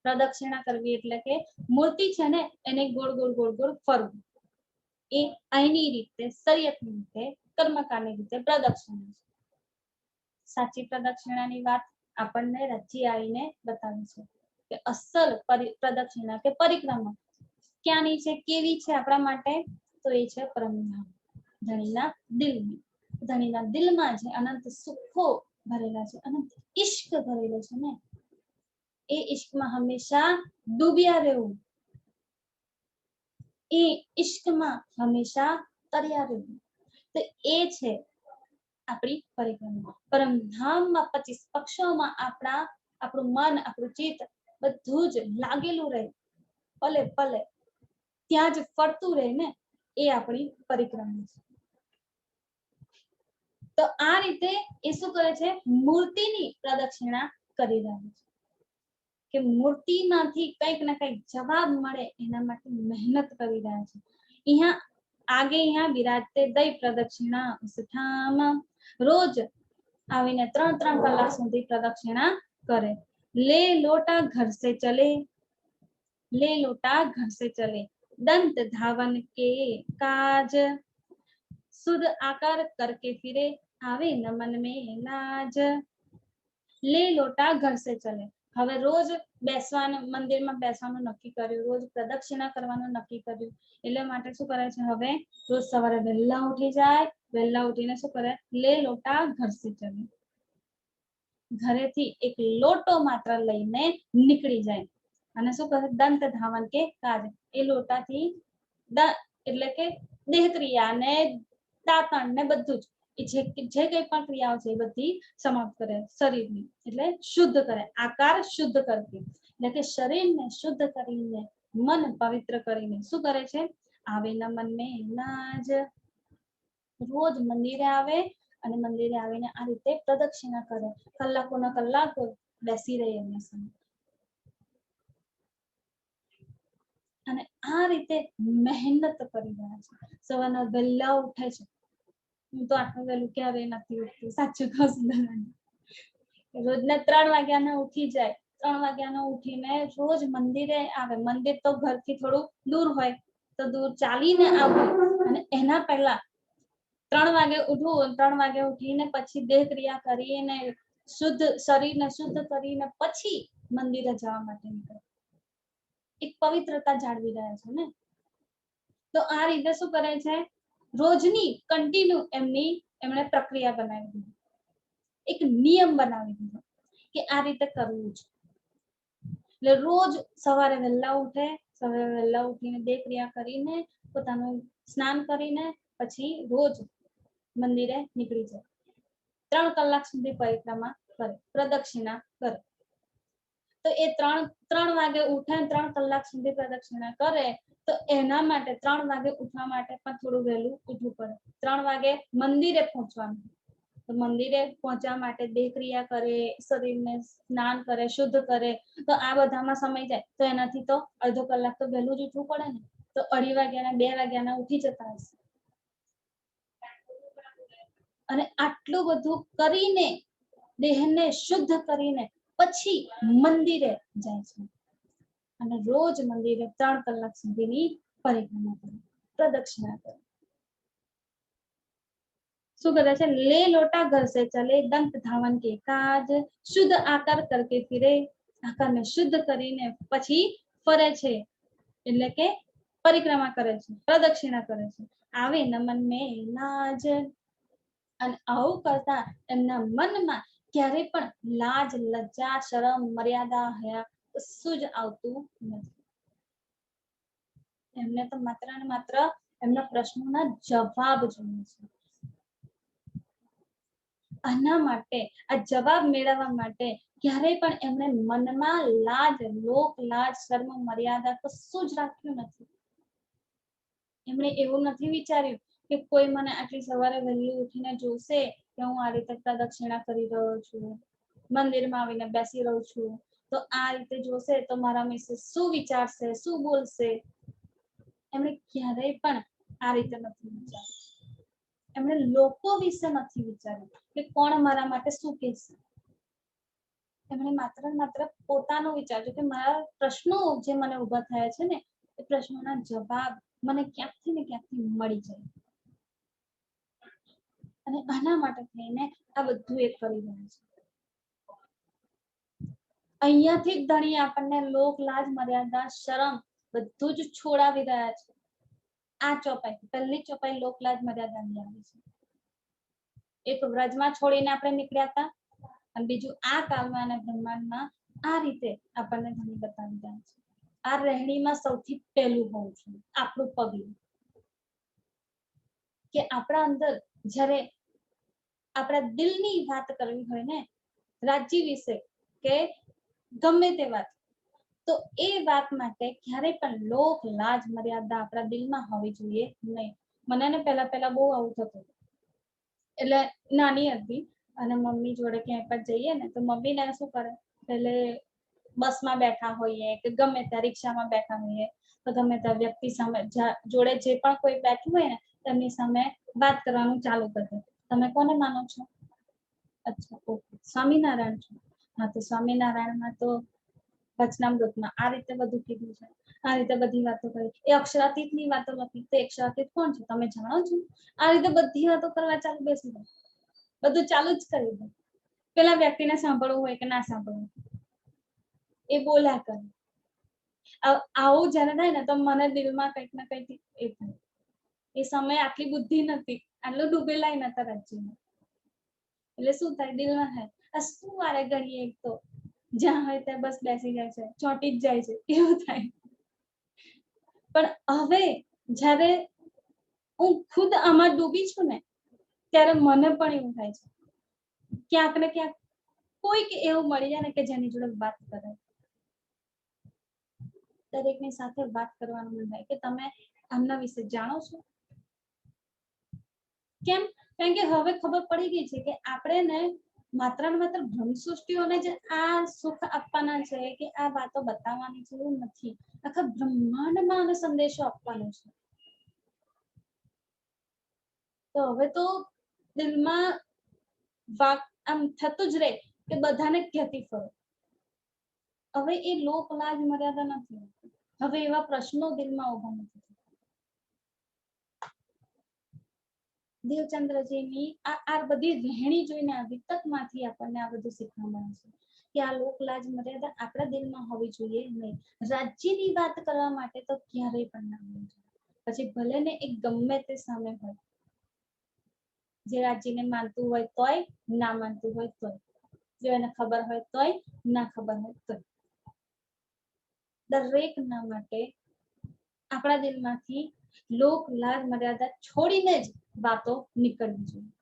પ્રદક્ષિણા કરવી એટલે કે મૂર્તિ છે ને એને ગોળ ગોળ ગોળ ગોળ ફરવું. એ અહીંની રીતે, શરીયતની રીતે, કર્મકાંડની રીતે પ્રદક્ષિણા છે. સાચી પ્રદક્ષિણાની વાત આપણને રચી આવીને બતાવી છે કે અસલ પ્રદક્ષિણા કે પરિક્રમા ક્યાંની છે, કેવી છે આપણા માટે? તો એ છે પરમધામ, ધણીના દિલની. ધણીના દિલમાં જે અનંત સુખો ભરેલા છે, અનંત ઈશ્ક ભરેલો છે ને, એ ઈશ્કમાં હંમેશા ડૂબ્યા રહેવું, એ ઈશ્કમાં હંમેશા તર્યા રહેવું. તો એ છે આપણી પરિક્રમા. પરમધામમાં 25 પક્ષોમાં આપણું મન, આપણું ચિત્ત બધું જ લાગેલું રહે, પલે પલે ત્યાં જ ફરતું રહે ને. એ આપણી પરિક્રમા છે. તો આ રીતે એ શું કરે છે, મૂર્તિની પ્રદક્ષિણા કરી રહ્યા છે કે મૂર્તિમાંથી કંઈક ને કંઈક જવાબ મળે એના માટે મહેનત કરી રહ્યા છે. અહીંયા આગે અહીંયા વિરાજતે દઈ પ્રદક્ષિણા ઉસઠામ, રોજ આવીને 3-3 કલાક સુધી પ્રદક્ષિણા કરે. લે લોટા ઘર સે ચલે, ले लोटा घर से चले, दंत धावन के काज, शुद्ध आकर करके फिरे, आवे न मन में लाज. ले लोटा घर से चले, હવે રોજ બેસવાનું, મંદિરમાં બેસવાનું નક્કી કર્યું, રોજ પ્રદક્ષિણા કરવાનું નક્કી કર્યું. એટલે માટે શું કરે છે, હવે રોજ સવારે વહેલા ઉઠી જાય, વહેલા ઉઠીને શું કરે, લે લોટા ઘર સે ચલે, ઘરેથી એક લોટો માત્ર લઈને નીકળી જાય અને શું કરે, દંત ધાવન કે કાજ, એ લોટાથી એટલે કે દેહક્રિયા ને દાંતણ ને બધું જ જે કઈ પણ ક્રિયાઓ છે એ બધી સમાપ્ત કરે શરીરની, એટલે શુદ્ધ કરે, આકાર શુદ્ધ કરતી, એટલે કે શરીરને શુદ્ધ કરીને, મન પવિત્ર કરીને શું કરે છે, આવે ન મન મે લાજ, રોજ મંદિરે આવે અને મંદિરે આવીને આ રીતે પ્રદક્ષિણા કરે, કલાકોના કલાકો બેસી રહે એમની સામે. અને આ રીતે મહેનત કરી રહ્યા છે. સવારના વહેલા ઉઠે છે. હું તો આટલું વહેલું ક્યારેય નથી ઉઠતી, સાચું કહું. રોજને 3 વાગ્યાના ઉઠી જાય, 3 વાગ્યાના ઉઠીને રોજ મંદિરે આવે. મંદિર તો ઘરથી થોડું દૂર હોય તો દૂર ચાલીને આવવું, અને એના પહેલા 3 વાગે ઉઠવું, 3 વાગે ઉઠીને પછી દેહ ક્રિયા કરીને શુદ્ધ શરીરને શુદ્ધ કરીને પછી મંદિરે જવા માટે નીકળે. એક પવિત્રતા જાળવી રહ્યા છે ને. તો આ રીતે શું કરે છે, રોજની કન્ટિન્યુ એમણે પ્રક્રિયા બનાવી દીધી, એક નિયમ બનાવી દીધો કે આ રીતે કરવું છે. એટલે રોજ સવારે વહેલા ઉઠે, સવારે વહેલા ઉઠીને દેહ ક્રિયા કરીને પોતાનું સ્નાન કરીને પછી રોજ મંદિરે નીકળી જાય. 3 કલાક સુધી પરિક્રમા કરે, પ્રદક્ષિણા કરે. તો એ 3 વાગે ઉઠે, 3 કલાક સુધી પ્રદક્ષિણા કરે, તો એના માટે 3 વાગે ઉઠવા માટે પણ થોડું વહેલું ઉઠવું પડે. 3 વાગે મંદિરે પહોંચવાનું, તો મંદિરે પહોંચવા માટે દેહ ક્રિયા કરે, શરીરને સ્નાન કરે, શુદ્ધ કરે, તો આ બધામાં સમય જાય. તો એનાથી તો અડધો કલાક તો વહેલું જ ઉઠવું પડે ને. તો 2:30 વાગ્યાના 2 વાગ્યાના ઉઠી જતા હશે. અને આટલું બધું કરીને દેહને શુદ્ધ કરીને પછી મંદિરે જાય છે અને રોજ મંદિરે 3 કલાક સુધીની પરિક્રમા કરે, પ્રદક્ષિણા કરે. શું કરે છે, લે લોટા ઘર સે ચલે, દંત ધાવન કે કાજ, શુદ્ધ આકાર કરકે ફિરે, આકારને શુદ્ધ કરીને પછી ફરે છે, એટલે કે પરિક્રમા કરે છે, પ્રદક્ષિણા કરે છે. આવે ન મન મે લાજ, અને આવું કરતા એમના મનમાં ક્યારે પણ લાજ, લજ્જા, શરમ, મર્યાદા, હયા કશું જ આવતું નથી. એમને તો માત્ર ને માત્ર એમના પ્રશ્નોના જવાબ જોઈએ છે. આના માટે, આ જવાબ મેળવવા માટે ક્યારેય પણ એમણે મનમાં લાજ, લોક લાજ, શર્મ, મર્યાદા કશું જ રાખ્યું નથી. એમણે એવું નથી વિચાર્યું કે કોઈ મને આટલી સવારે વહેલી ઉઠીને જોશે કે હું આ રીતે પ્રદક્ષિણા કરી રહ્યો છું, મંદિરમાં આવીને બેસી રહું છું, તો આ રીતે જોશે તો મારા વિશે શું વિચારશે, શું બોલશે. એમણે ક્યારેય પણ આ રીતે નથી વિચાર્યું. એમણે લોકો વિશે નથી વિચાર્યું કે કોણ મારા માટે શું કહેશે. એમણે માત્ર માત્ર પોતાનું વિચાર્યું કે મારા પ્રશ્નો જે મને ઊભા થયા છે ને, એ પ્રશ્નોના જવાબ મને ક્યાંકથી ને ક્યાંકથી મળી જાય. અને આના માટે થઈને આ બધું એક કરી રહ્યા છે. અહીંયાથી જ ધણી આપણને લોક લાજ, મર્યાદા, શરમ બધું જ છોડાવી રહ્યા છે. આ ચોપાઈ, પહેલી ચોપાઈ લોક લાજ મર્યાદાની આવી છે. એક વ્રજમાં છોડીને આપણે નીકળ્યા હતા, અને બીજું આ કાળમાં અને બ્રહ્માંડમાં આ રીતે આપણને ધણી બતાવી રહ્યા છે. આ રહેણીમાં સૌથી પહેલું હોવું છે આપણું પગલું, કે આપણા અંદર જ્યારે આપણા દિલની વાત કરવી હોય ને, રાજ્ય વિશે કે ગમે તે વાત, તો એ વાત માટે ક્યારેય પણ લોક લાજ મર્યાદા આપણા દિલમાં હોવી જોઈએ નહીં. મને ને પહેલા બહુ આવું થતું. એટલે નાની હતી અને મમ્મી જોડે ક્યાંય પણ જઈએ ને તો મમ્મી ને શું કરે, એટલે બસમાં બેઠા હોઈએ કે ગમે ત્યાં રિક્ષામાં બેઠા હોઈએ તો ગમે ત્યાં વ્યક્તિ સામે જોડે જે પણ કોઈ બેઠું હોય ને તેમની સામે વાત કરવાનું ચાલુ કરી દે. તમે કોને માનો છો? અચ્છા, ઓકે, સ્વામિનારાયણ છો. હા, તો સ્વામિનારાયણમાં તો વચનામૃતમાં આ રીતે બધું કીધું છે, આ રીતે બધી વાતો કરી. એ અક્ષરાતીતની વાતો લખી, તો અક્ષરાતીત કોણ છે તમે જાણો છો? આ રીતે બધી વાતો કરવા ચાલુ બેસી જાય, બધું ચાલુ જ કરી દે. પેલા વ્યક્તિને સાંભળવું હોય કે ના સાંભળવું, એ બોલ્યા કરે. આવું જયારે થાય ને તો મને દિલમાં કંઈક ને કંઈક એ થાય. એ સમયે આટલી બુદ્ધિ નથી, આટલું ડૂબેલાય નતા રાજ્યમાં. એટલે શું થાય, દિલમાં થાય આ શું વારે ઘડીએ એક તો જ્યાં હોય ત્યાં બસ બેસી જાય છે, ચોંટી જ જાય છે, એવું થાય. પણ હવે જ્યારે હું ખુદ આમાં ડૂબી છું ને ત્યારે મને પણ એવું થાય છે, ક્યાંક ને ક્યાંક કોઈક એવું મળી જાય ને કે જેની જોડે વાત કરે, દરેકની સાથે વાત કરવાનું મન થાય કે તમે આમના વિશે જાણો છો. કેમ? કારણ કે હવે ખબર પડી ગઈ છે કે આપણે ને માત્ર ને માત્ર બ્રહ્મસૃષ્ટિઓને જ આ સુખ આપવાના છે કે આ વાતો બતાવવાની છે એવું નથી. આખા બ્રહ્માંડમાં આનો સંદેશો આપવાનો છે. તો હવે તો દિલમાં આમ થતું જ રહે કે બધાને કહેતી ફરો. હવે એ લોક લાજ મર્યાદા નથી. હવે એવા પ્રશ્નો દિલમાં ઉભા નથી. દેવચંદ્રજીની આ બધી રહેણી જોઈને આ વિતકમાંથી આપણને આ બધું શીખવા મળે છે કે આ લોક લાજ મર્યાદા આપણા દિલમાં હોવી જોઈએ નહીં. રાજ્યની વાત કરવા માટે તો ક્યારેય પણ ના હોવી જોઈએ. પછી ભલે ને એક ગમે તે સામે હોય, જે રાજ્યને માનતું હોય તોય, ના માનતું હોય તોય, જો એને ખબર હોય તોય, ના ખબર હોય તોય, દરેક ના માટે આપણા દિલમાંથી લોક લાજ મર્યાદા છોડીને જ વાતો નીકળવી જોઈએ.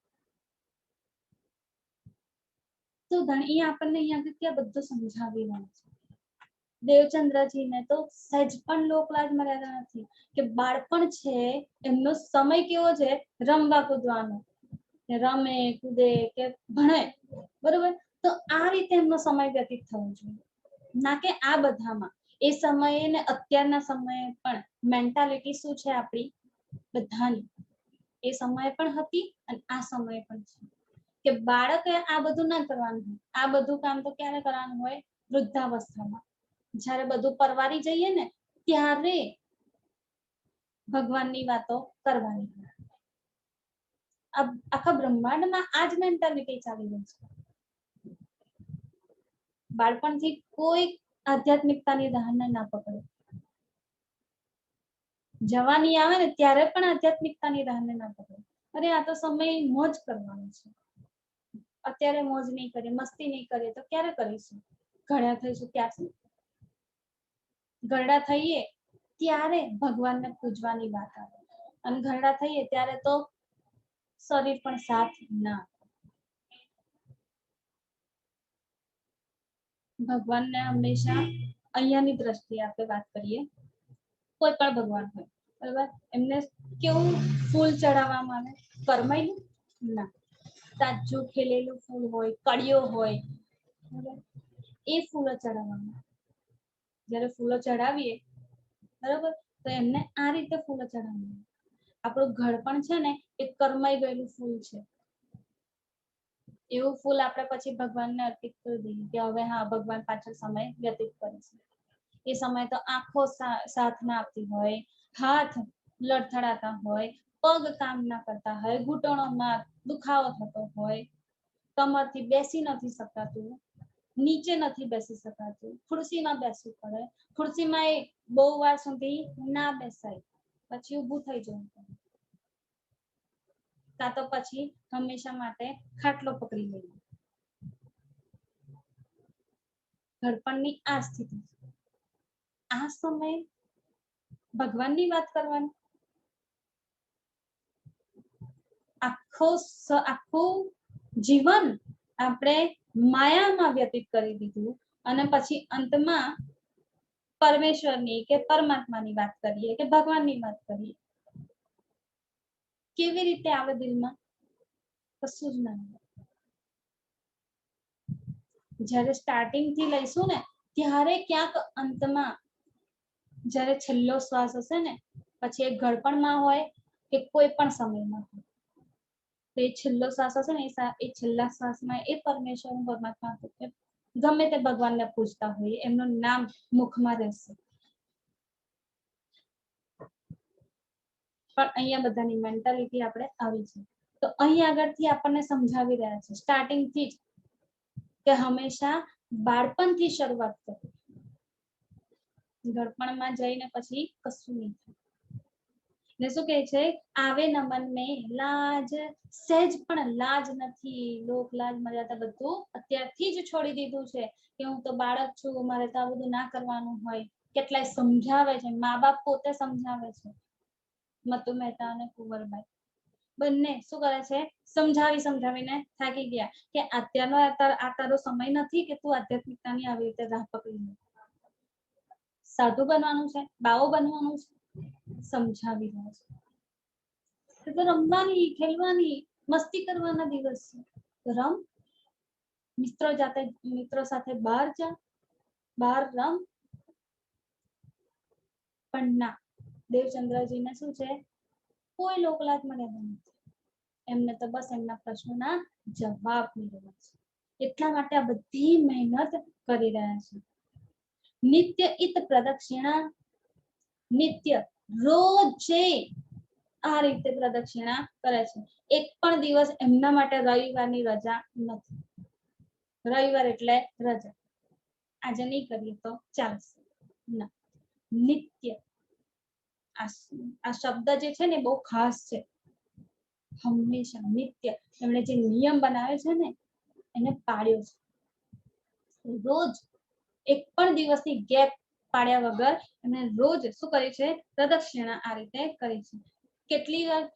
તો ધણી આપણને અહીંયા ત્યાં બધું સમજાવી રહ્યા છે. દેવચંદ્રજીને તો સહેજ પણ લોક લાજ મર્યાદા નથી કે બાળપણ છે એમનો સમય કેવો છે, રમવા કૂદવાનો, રમે કૂદે કે ભણે, બરોબર. તો આ રીતે એમનો સમય વ્યતીત થવો જોઈએ, ના કે આ બધામાં. એ સમયે ને અત્યારના સમયે પણ મેન્ટાલિટી શું છે આપણી બધાની, એ સમયે પણ હતી અને આ સમયે પણ છે કે બાળકે આ બધું ના કરવાનું હોય. આ બધું કામ તો ક્યારે કરવાનું હોય? વૃદ્ધાવસ્થામાં, જ્યારે બધું પરવારી જઈએ ને ત્યારે ભગવાનની વાતો કરવાની. આખા બ્રહ્માંડમાં આ જ મેન્ટાલિટી ચાલી રહી છે. બાળપણથી કોઈ આધ્યાત્મિકતાની ધારને ના પકડે, જવાની આવે ને ત્યારે પણ આધ્યાત્મિકતાની રાહને ના પકડે. અરે આ તો સમય મોજ કરવાનો છે, અત્યારે મોજ નહીં કરીએ, મસ્તી નહીં કરીએ તો ક્યારે કરીશું? ઘરડા થઈશું ત્યારથી. ઘરડા થઈએ ત્યારે ભગવાનને પૂજવાની વાત આવે, અને ઘરડા થઈએ ત્યારે તો શરીર પણ સાથ ના. ભગવાનને હંમેશા અહીંયાની દ્રષ્ટિએ આપણે વાત કરીએ, કોઈ પણ ભગવાન હોય, બરાબર, એમને કેવું ફૂલ ચડાવવામાં આવે? કરમાયું? ના, તાજું ખીલેલું ફૂલ હોય, કળિયો હોય, બરાબર, એ ફૂલો ચડાવવામાં. જ્યારે ફૂલો ચડાવીએ, બરાબર, તો એમને આ રીતે ફૂલો ચડાવવામાં. આપણું ઘર પણ છે ને એ કરમાઈ ગયેલું ફૂલ છે, એવું ફૂલ આપણે પછી ભગવાનને અર્પિત કરી દઈએ કે હવે હા ભગવાન પાછળ સમય વ્યતીત કરે છે. એ સમય તો આંખો સાથ ના આપતી હોય, હાથ લડથડાતા હોય, પગ કામ ના કરતા હોય, ઘૂંટણોમાં દુખાવો થતો હોય, કમરથી બેસી નથી શકાતું, નીચે નથી બેસી શકાતું, ખુરશીમાં બેસવું પડે, ખુરશીમાં એ બહુ વાર સુધી ના બેસાય, પછી ઊભું થઈ જવું પડે, કાં તો પછી હંમેશા માટે ખાટલો પકડી લઈએ. ઘડપણની આ સ્થિતિ, આ સમયે ભગવાનની વાત કરવાની. આખું જીવન આપણે માયામાં વ્યતીત કરી દીધું અને પછી અંતમાં પરમેશ્વરની કે પરમાત્માની વાત કરીએ કે ભગવાનની વાત કરીએ, કેવી રીતે આવે દિલમાં? કશું જ ના આવે. જ્યારે સ્ટાર્ટિંગ થી લઈશું ને ત્યારે ક્યાંક અંતમાં જ્યારે છેલ્લો શ્વાસ હશે ને, પછી એ ઘડપણમાં હોય કે કોઈ પણ સમયમાં હોય, તો એ છેલ્લો શ્વાસ હશે ને એ છેલ્લા શ્વાસમાં એ પરમેશ્વર પરમાત્મા ગમે તે ભગવાનને પૂછતા હોઈએ એમનું નામ મુખમાં રહેશે. પણ અહીંયા બધાની મેન્ટાલિટી આપણે આવી છે. તો અહીં આગળથી આપણને સમજાવી રહ્યા છે સ્ટાર્ટિંગ થી જ કે હંમેશા બાળપણથી શરૂઆત કરો. ઘડપણમાં જઈને પછી કશું નહીં થાય. ને શું કહે છે? આવે ન મન મેં લાજ, સહેજ પણ લાજ નથી, લોક લાજ મર્યાદા બધું અત્યારથી જ છોડી દીધું છે કે હું તો બાળક છું, મારે તો આ બધું ના કરવાનું હોય. કેટલાય સમજાવે છે, મા બાપ પોતે સમજાવે છે. મતુ મહેતા અને કુંવરબાઈ બંને શું કરે છે? સમજાવીને થાકી ગયા કે અત્યારનો આ તારો સમય નથી કે તું આધ્યાત્મિકતાની આવી રીતે રાહ પકડી લે. સાધુ બનવાનું છે, બાવો બનવાનું છે, સમજાવી રહ્યા છે. તો રમવાની, ખેલવાની, મસ્તી કરવાના દિવસ છે. રમ, મિત્રો સાથે બહાર જા, બહાર રમ. પણ ના, દેવચંદ્રજીને શું છે? કોઈ લોકલાજ મર્યાદા નથી. એમને તો બસ એમના પ્રશ્નોના જવાબ મેળવવા છે. એટલા માટે આ બધી મહેનત કરી રહ્યા છે. નિત્ય ઈત પ્રદક્ષિણા, નિત્ય રોજે આ રીતે પ્રદક્ષિણા કરે છે. એક પણ દિવસ એમના માટે રવિવારની રજા નથી. રવિવાર એટલે રજા, આજે નહીં કરીએ તો ચાલશે ના, નિત્ય. આ શબ્દ જે છે ને બહુ ખાસ છે. હંમેશા નિત્ય એમણે જે નિયમ બનાવે છે ને એને પાળ્યો છે. રોજ એક પણ દિવસની ગેપ પાડ્યા વગર એમણે રોજ શું કરે છે? પ્રદક્ષિણા આ રીતે કરી છે.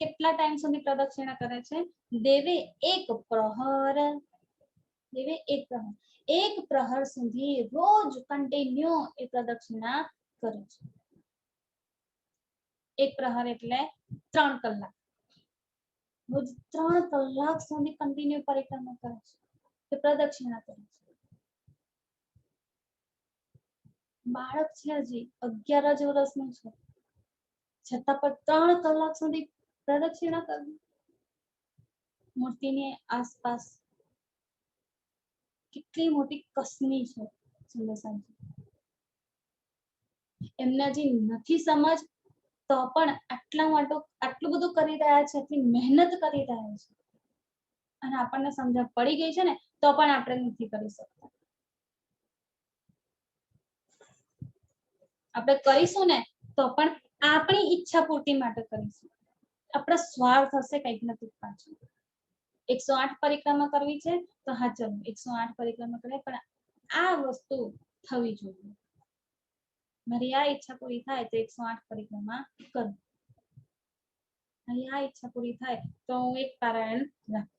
કેટલા ટાઈમ સુધી પ્રદક્ષિણા કરે છે? દેવે એક પ્રહર, દેવે એક પ્રહર સુધી રોજ કન્ટિન્યુ એ પ્રદક્ષિણા કરે છે. એક પ્રહર એટલે 3 કલાક. રોજ 3 કલાક સુધી કન્ટિન્યુ પરિક્રમા કરે છે કે પ્રદક્ષિણા કરે છે. બાળક છે, હજી 11 જ વર્ષનું છે, છતાં પણ 3 કલાક સુધી પ્રદક્ષિણા કરવી. મૂર્તિની આસપાસ કેટલી મોટી કસમી છે સુંદરસાજી. એમને હજી નથી સમજ તો પણ આટલું બધું કરી રહ્યા છે, એટલી મહેનત કરી રહ્યા છે. અને આપણને સમજ પડી ગઈ છે ને તો પણ આપણે નથી કરી શકતા. આપણે કરીશું ને તો પણ આપણી ઈચ્છા પૂર્તિ માટે કરીશું. આપણો સ્વાર્થ હશે કંઈક નથી પાછળ. 108 પરિક્રમા કરવી છે તો હા ચલો 108 પરિક્રમા કરે, પણ આ વસ્તુ થવી જોઈએ. મારી આ ઈચ્છા પૂરી થાય તો 108 પરિક્રમા કરું. મારી આ ઈચ્છા પૂરી થાય તો હું એક પારાયણ રાખું.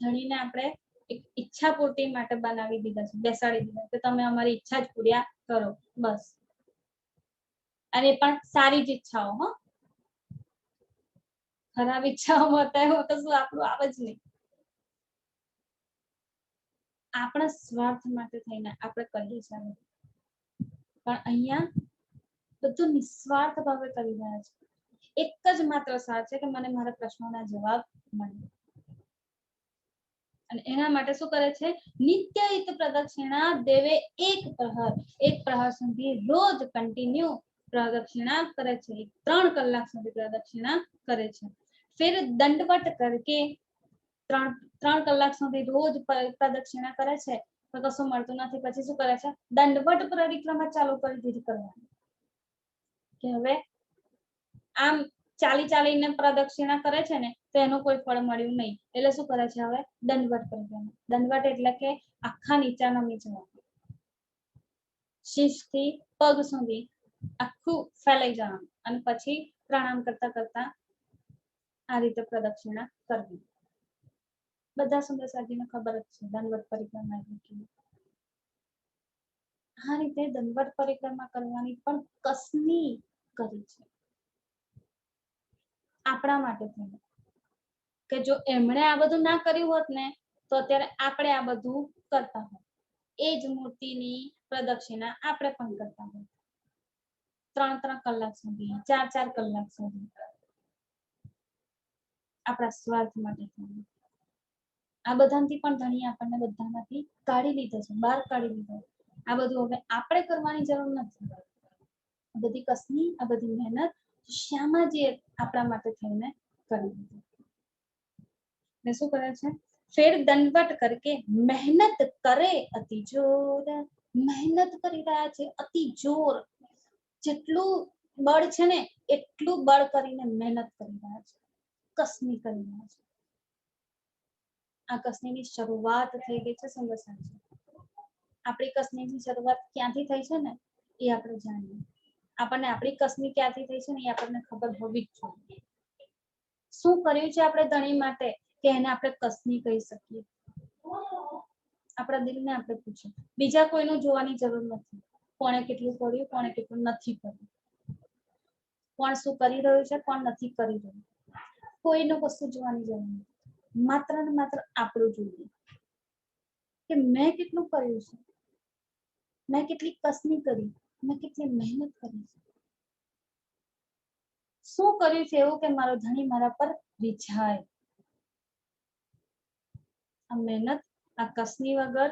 ધણીને આપણે એક ઈચ્છા પૂર્તિ માટે બનાવી દીધા છે, બેસાડી દીધા કે તમે અમારી ઈચ્છા જ પૂર્યા કરો બસ. અને પણ સારી જ ઈચ્છાઓ, હો, ખરાબ ઈચ્છાઓમાં તો શું આપણું આવે જ નહીં. આપણા સ્વાર્થ માટે થઈને આપણે કરીએ છીએ, પણ અહીંયા બધું નિસ્વાર્થ ભાવે કરી રહ્યા છે. એક જ માત્ર સાર છે કે મને મારા પ્રશ્નોના જવાબ મળે. અને એના માટે શું કરે છે? નિત્ય ઈત પ્રદક્ષિણા દેવે એક પ્રહર સુધી રોજ કન્ટિન્યુ પ્રદક્ષિણા કરે છે. 3 કલાક સુધી પ્રદક્ષિણા કરે છે. फिर दंडवत करके 3 કલાક સુધી રોજ પ્રદક્ષિણા કરે છે તો કશું મળતું નથી. પછી શું કરે છે? દંડવત પરિક્રમા ચાલુ કરી દીધી કરવાની. કે હવે આમ ચાલીને પ્રદક્ષિણા કરે છે ને તો એનું કોઈ ફળ મળ્યું નહીં, એટલે શું કરે છે? હવે દંડવત પરિક્રમા. દંડવત એટલે કે આખા નીચા નમી જવાનું, શીશથી પગ સુધી આખું ફેલાઈ જવાનું અને પછી પ્રણામ કરતા કરતા આ રીતે પ્રદક્ષિણા કરવી. બધા સુંદરસાજીને ખબર જ છે દંડવત પરિક્રમા એટલે આ રીતે દંડવત પરિક્રમા કરવાની પણ કસની કરી છે આપણા માટે થઈને, કે જો એમણે આ બધું ના કર્યું હોત ને તો અત્યારે આપણે આ બધું કરતા હોત. એ જ મૂર્તિની પ્રદક્ષિણા આપણે પણ કરતા હોત 3-3 કલાક સુધી, 4-4 કલાક સુધી આપણા સ્વાર્થ માટે થઈને. આ બધાથી પણ ધણી આપણને બધામાંથી કાઢી લીધો છે, બહાર કાઢી લીધો. આ બધું હવે આપણે કરવાની જરૂર નથી. આ બધી કસની, આ બધી મહેનત શ્યામાજીએ આપણા માટે થઈને કરી દીધી. ને શું કરે છે? ફેર દંડવત કરકે મહેનત કરે અતિ જોર. મહેનત કરી રહ્યા છે અતિ જોર. જેટલું બળ છે ને એટલું બળ કરીને મહેનત કરી રહ્યા છે, કસની કરી રહ્યા છે. આ કસનીની શરૂઆત થઈ ગઈ છે સંગસાજી. આપણી કસનીની શરૂઆત ક્યાંથી થઈ છે ને એ આપણે જાણીએ. આપણને આપણી કસની ક્યાંથી થઈ છે ને એ આપણને ખબર હોવી જ જોઈએ. શું કર્યું છે આપણે ધણી માટે કે એને આપણે કસની કહી શકીએ? આપણા દિલને આપણે પૂછીએ. બીજા કોઈનું જોવાની જરૂર નથી. કોણે કેટલું કર્યું, કોણે કેટલું નથી કર્યું, કોણ શું કરી રહ્યું છે, કોણ નથી કરી રહ્યું, કોઈનું કશું જોવાની જરૂર નથી. માત્ર ને માત્ર આપણું જોઈએ કે મેં કેટલું કર્યું છે, મેં કેટલી કસની કરી, મેં કેટલી મહેનત કરી છે, શું કર્યું છે એવું કે મારો ધણી મારા પર રીઝાય. આ મહેનત, આ કસની વગર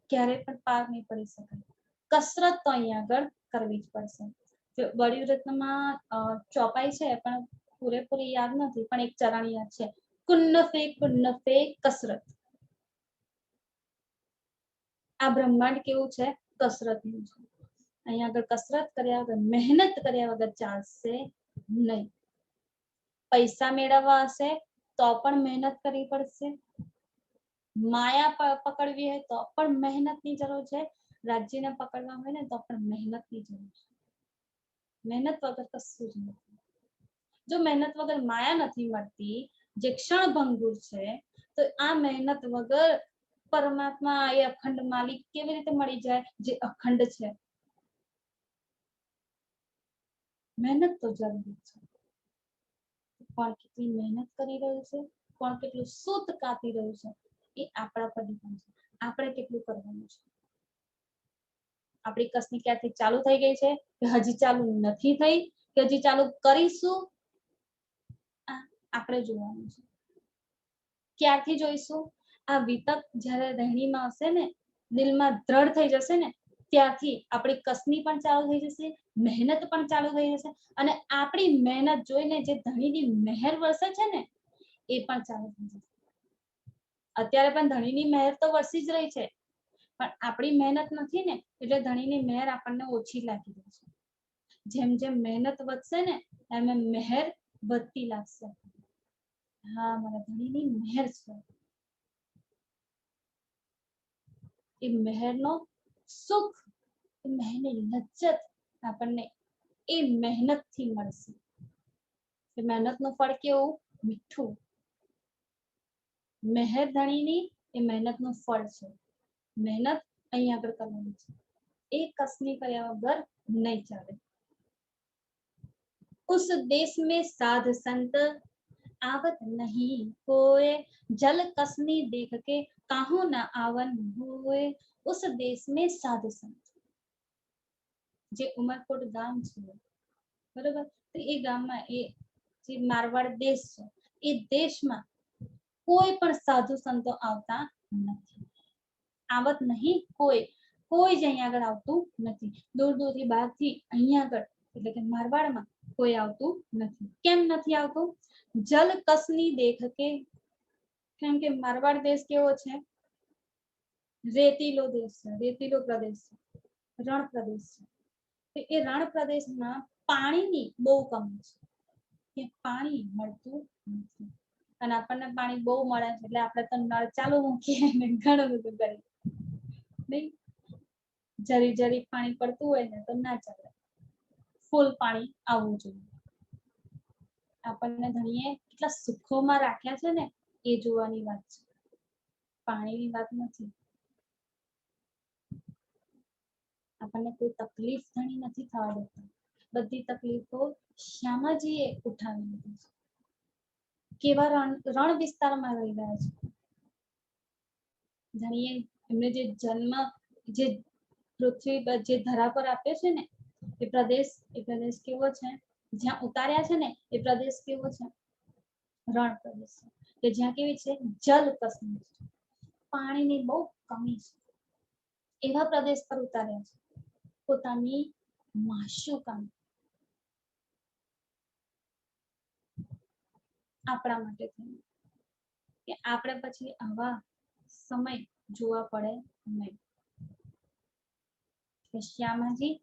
ક્યારેય પણ પાર નહીં પડી શકાય. કસરત તો અહીંયા આગળ કરવી જ પડશે. બળિવ્રતમાં ચોપાઈ છે પણ પૂરેપૂરી યાદ નથી, પણ એક ચરણ યાદ છે, કુન્નફે કસરત. આ બ્રહ્માંડ કેવું છે? કસરતનું છે. અહીંયા આગળ કસરત કર્યા વગર, મહેનત કર્યા વગર ચાલશે નહીં. પૈસા મેળવવા હશે તો પણ મહેનત કરવી પડશે. માયા પકડવી હોય તો પણ મહેનતની જરૂર છે. રાજ્યને પકડવા હોય ને તો પણ મહેનતની જરૂર છે. મહેનત વગર કશું જ નથી. જો મહેનત વગર માયા નથી મળતી, જે ક્ષણભંગુર છે, તો આ મહેનત વગર પરમાત્મા એ અખંડ માલિક કેવી રીતે મળી જાય જે અખંડ છે? મહેનત તો જરૂરી છે. કોણ કેટલી મહેનત કરી રહ્યું છે, કોણ કેટલું સૂત કાપી રહ્યું છે, એ આપણા પર ડિપેન્ડ છે. આપણે કેટલું કરવાનું છે. આપણી કસની ક્યાંથી ચાલુ થઈ ગઈ છે કે હજી ચાલુ નથી થઈ કે હજી ચાલુ કરીશું, આપણે જોવાનું છે. ક્યારથી જોઈશું? આ વિતક જ્યારે રહેણીમાં હશે ને, દિલમાં દ્રઢ થઈ જશે ને, ત્યારથી આપણી કસની પણ ચાલુ થઈ જશે, મહેનત પણ ચાલુ થઈ જશે. અને આપણી મહેનત જોઈને જે ધણીની મહેર વરસે છે ને એ પણ ચાલુ થઈ જશે. અત્યારે પણ ધણીની મહેર તો વરસી જ રહી છે, પણ આપણી મહેનત નથી ને એટલે ધણીની મહેર આપણને ઓછી લાગી રહી છે. જેમ જેમ મહેનત વધશે ને એમ એમ મહેર વધતી લાગશે. હા, મારા ધણીની મહેર છે. એ મહેરનો સુખ, એ મહેરની લજ્જત આપણને એ મહેનતથી મળશે. એ મહેનતનું ફળ કેવું? મીઠું. મહેર ધણીની એ મહેનતનું ફળ છે. મહેનત અહીંયા આગળ કરવાની છે. એ કસની કર્યા વગર નહીં ચાલે. उस देश में साध संत आवत नहीं कोय, जल कसनी देख के काहू न आवन होय. उस देश में साध संत, જે ઉમરકોટ ગામ છે બરોબર, તો એ ગામમાં એ જે મારવાડ દેશ છે એ દેશમાં કોઈ પણ સાધુ સંતો આવતા નથી. આવત નહીં કોઈ, કોઈ જ અહીંયા આગળ આવતું નથી. દૂર દૂરથી બહારથી અહીંયા આગળ એટલે કે મારવાડમાં કોઈ આવતું નથી. કેમ નથી આવતું? જલ કસની દેખ કે, કેમ કે મારવાડ દેશ કેવો છે? રેતીલો દેશ છે, રેતીલો પ્રદેશ છે, રણ પ્રદેશ છે. એ રણ પ્રદેશમાં પાણીની બહુ કમી છે, કે પાણી મળતું નથી. અને આપણને પાણી બહુ મળે છે એટલે આપણે તો નળ ચાલુ મૂકીએ ને ઘણું બધું કરીએ નહીં. જરી જરી પાણી પડતું હોય ને તો ના ચાલે, ફૂલ પાણી આવવું જોઈએ. આપણને ધણીએ કેટલા સુખોમાં રાખ્યા છે ને એ જોવાની વાત છે, પાણીની વાત નથી. આપણને કોઈ તકલીફ ઘણી નથી થવા દેતા. બધી તકલીફો શ્યામાજીએ ઉઠાવી લીધી છે. કેવા રણ વિસ્તારમાં રહી રહ્યા છે. જાણીએ એમને જે જન્મ, જે પૃથ્વી પર જે ધરા પર આપ્યો છે ને, એ પ્રદેશ કેવો છે? જ્યાં ઉતાર્યા છે ને એ પ્રદેશ કેવો છે? રણ પ્રદેશ છે, કે જ્યાં કેવી છે? જલ કસમી છે, પાણીની બહુ કમી છે. એવા પ્રદેશ પર ઉતાર્યા છે પોતાની માશુકા આપણા માટે થઈને, કે આપણે પછી આવા સમય જોવા પડે નહીં. શ્યામાજી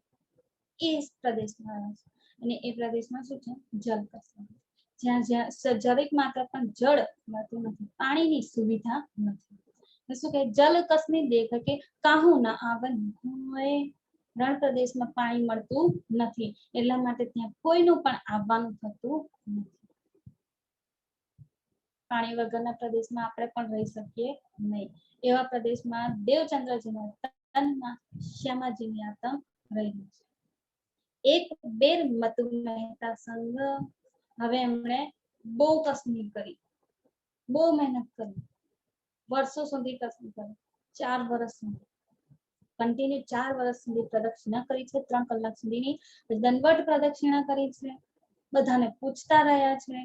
એ પ્રદેશમાં આવે છે, અને એ પ્રદેશમાં શું છે? જલ કસમી, જ્યાં જરીક માત્ર પણ જળ મળતું નથી, પાણીની સુવિધા નથી. શું કે જલ કસમી દેખ કે કાહું ના આવન હોય. રણ પ્રદેશમાં પાણી મળતું નથી, એટલા માટે ત્યાં કોઈનું પણ આવવાનું થતું નથી. પાણી વગરના પ્રદેશમાં આપણે પણ રહી શકીએ નહીં. એવા પ્રદેશમાં દેવચંદ્રજીના તનમાં શ્યામાજીની આત્મ રહેલી છે. એક બેર મતુ મહેતા સંગ, હવે એમણે બહુ કસમી કરી, બહુ મહેનત કરી, વર્ષો સુધી કસમી કરી, 4 વર્ષ સુધી કન્ટિન્યુ 4 વર્ષ સુધી પ્રદક્ષિણા કરી છે. 3 કલાક સુધીની દંડવત પ્રદક્ષિણા કરી છે. બધાને પૂછતા રહ્યા છે,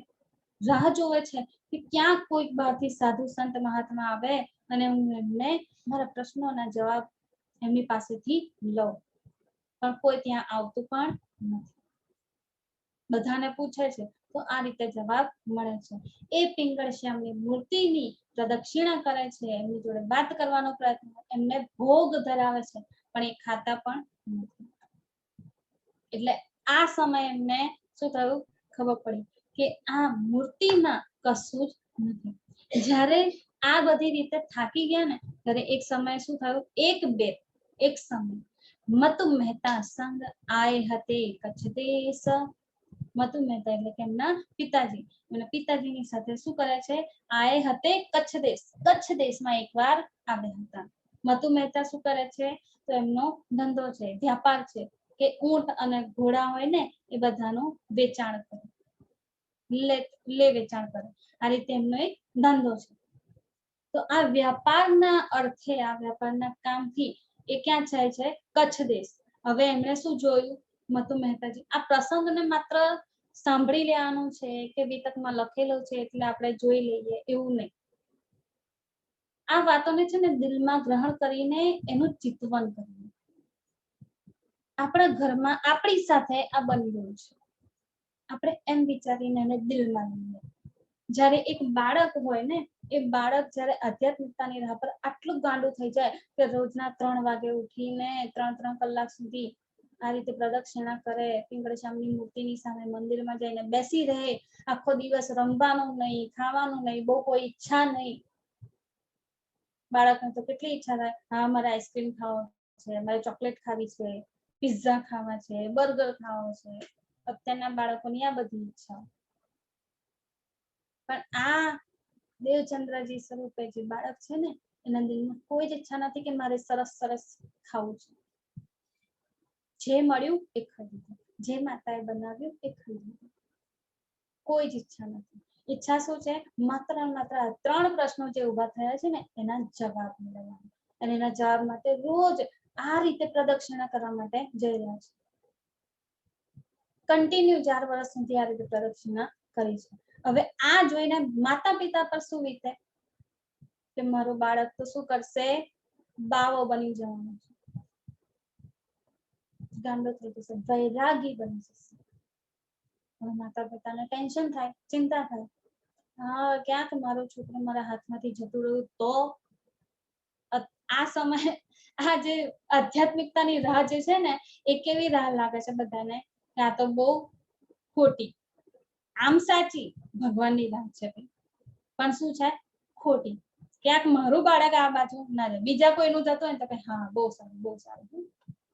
રાહ જોવે છે કે ક્યાં કોઈક બહારથી સાધુ સંત મહાત્મા આવે અને હું એમને મારા પ્રશ્નોના જવાબ એમની પાસેથી લઉં, પણ કોઈ ત્યાં આવતું પણ નથી. બધાને પૂછે છે તો આ રીતે જવાબ મળે છે. એ પિંગળ શ્યામની મૂર્તિની પ્રદક્ષિણા કરે છે, એમની જોડે વાત કરવાનો પ્રયત્ન, એમને ભોગ ધરાવે છે, પણ એ ખાતા પણ નથી. એટલે આ સમયે એમને શું થયું? ખબર પડી કે આ મૂર્તિમાં કશું જ નથી. જ્યારે આ બધી રીતે થાકી ગયા ને, ત્યારે એક સમય શું થયું? એક સમય મતુ મહેતા સંગ આય હતે કચ્છ દેશ. મતુ મહેતા એટલે કે એમના પિતાજી, એમના પિતાજીની સાથે શું કરે છે? આય હતે કચ્છ દેશમાં એકવાર આવ્યા હતા. મતુ મહેતા શું કરે છે? તો એમનો ધંધો છે, વ્યાપાર છે, કે ઊંટ અને ઘોડા હોય ને એ બધાનું વેચાણ કરે, લે વેચાણ કરે. આ રીતે એમનો એક ધંધો છે. તો આ વ્યાપારના અર્થે, આ વ્યાપારના કામથી એ ક્યાં જાય છે? કચ્છ દેશ. હવે એમણે શું જોયું? મતુ મહેતાજી આ પ્રસંગને માત્ર સાંભળી લેવાનું છે કે વિતકમાં લખેલું છે એટલે આપણે જોઈ લઈએ એવું નહીં. આ વાતોને છે ને દિલમાં ગ્રહણ કરીને એનું ચિંતવન કરવું. આપણા ઘરમાં આપણી સાથે આ બની રહ્યું છે, આપણે એમ વિચારીને એને દિલમાં લઈએ. જ્યારે એક બાળક હોય ને, એ બાળક જ્યારે આધ્યાત્મિકતાની રાહ પર આટલું ગાંડું થઈ જાય કે રોજના 3 વાગે ઉઠીને 3 કલાક સુધી આ રીતે પ્રદક્ષિણા કરે, પિંગળશ્યામની મૂર્તિની સામે મંદિરમાં જઈને બેસી રહે, આખો દિવસ રમવાનું નહીં, ખાવાનું નહીં, બહુ કોઈ ઈચ્છા નહીં. બાળકને તો કેટલી ઈચ્છા થાય, હા મારે આઈસ્ક્રીમ ખાવો છે, મારે ચોકલેટ ખાવી છે, પિઝા ખાવા છે, બર્ગર ખાવો છે. અત્યારના બાળકોની આ બધી ઈચ્છા. પણ આ દેવચંદ્રજી સ્વરૂપે જે બાળક છે ને, એના દિલમાં કોઈ જ ઈચ્છા નથી કે મારે સરસ ખાવું છે. જે મળ્યું એ ખાઈ લીધું, જે માતાએ બનાવ્યું એ ખાઈ લીધું, કોઈ જ ઈચ્છા નથી. ઈચ્છા શું છે? માત્ર 3 પ્રશ્નો જે ઉભા થયા છે ને એના જવાબ મેળવવાના, અને એના જવાબ માટે રોજ આ રીતે પ્રદક્ષિણા કરવા માટે જઈ રહ્યા છે. કન્ટિન્યુ 4 વર્ષ સુધી આ રીતે પ્રદક્ષિણા કરી છે. હવે આ જોઈને માતા પિતા પર શું વીતે કે મારું બાળક તો શું કરશે? બાવો બની જવાનો છે, ગાંડો થઈ જશે, વૈરાગી બની જશે. હવે માતા પિતાને ટેન્શન થાય, ચિંતા થાય, હા ક્યાંક મારો છોકરો મારા હાથમાંથી જતું રહ્યું તો. આ સમય, આ જે આધ્યાત્મિકતાની રાહ જે છે ને, એ કેવી રાહ લાગે છે બધાને? આ તો બહુ ખોટી, આમ સાચી ભગવાનની રાહ છે, પણ શું છે? ખોટી. ક્યાંક મારું બાળક આ બાજુ ના જાય, બીજા કોઈનું જતું હોય ને તો કે હા બહુ સારું, બહુ સારું,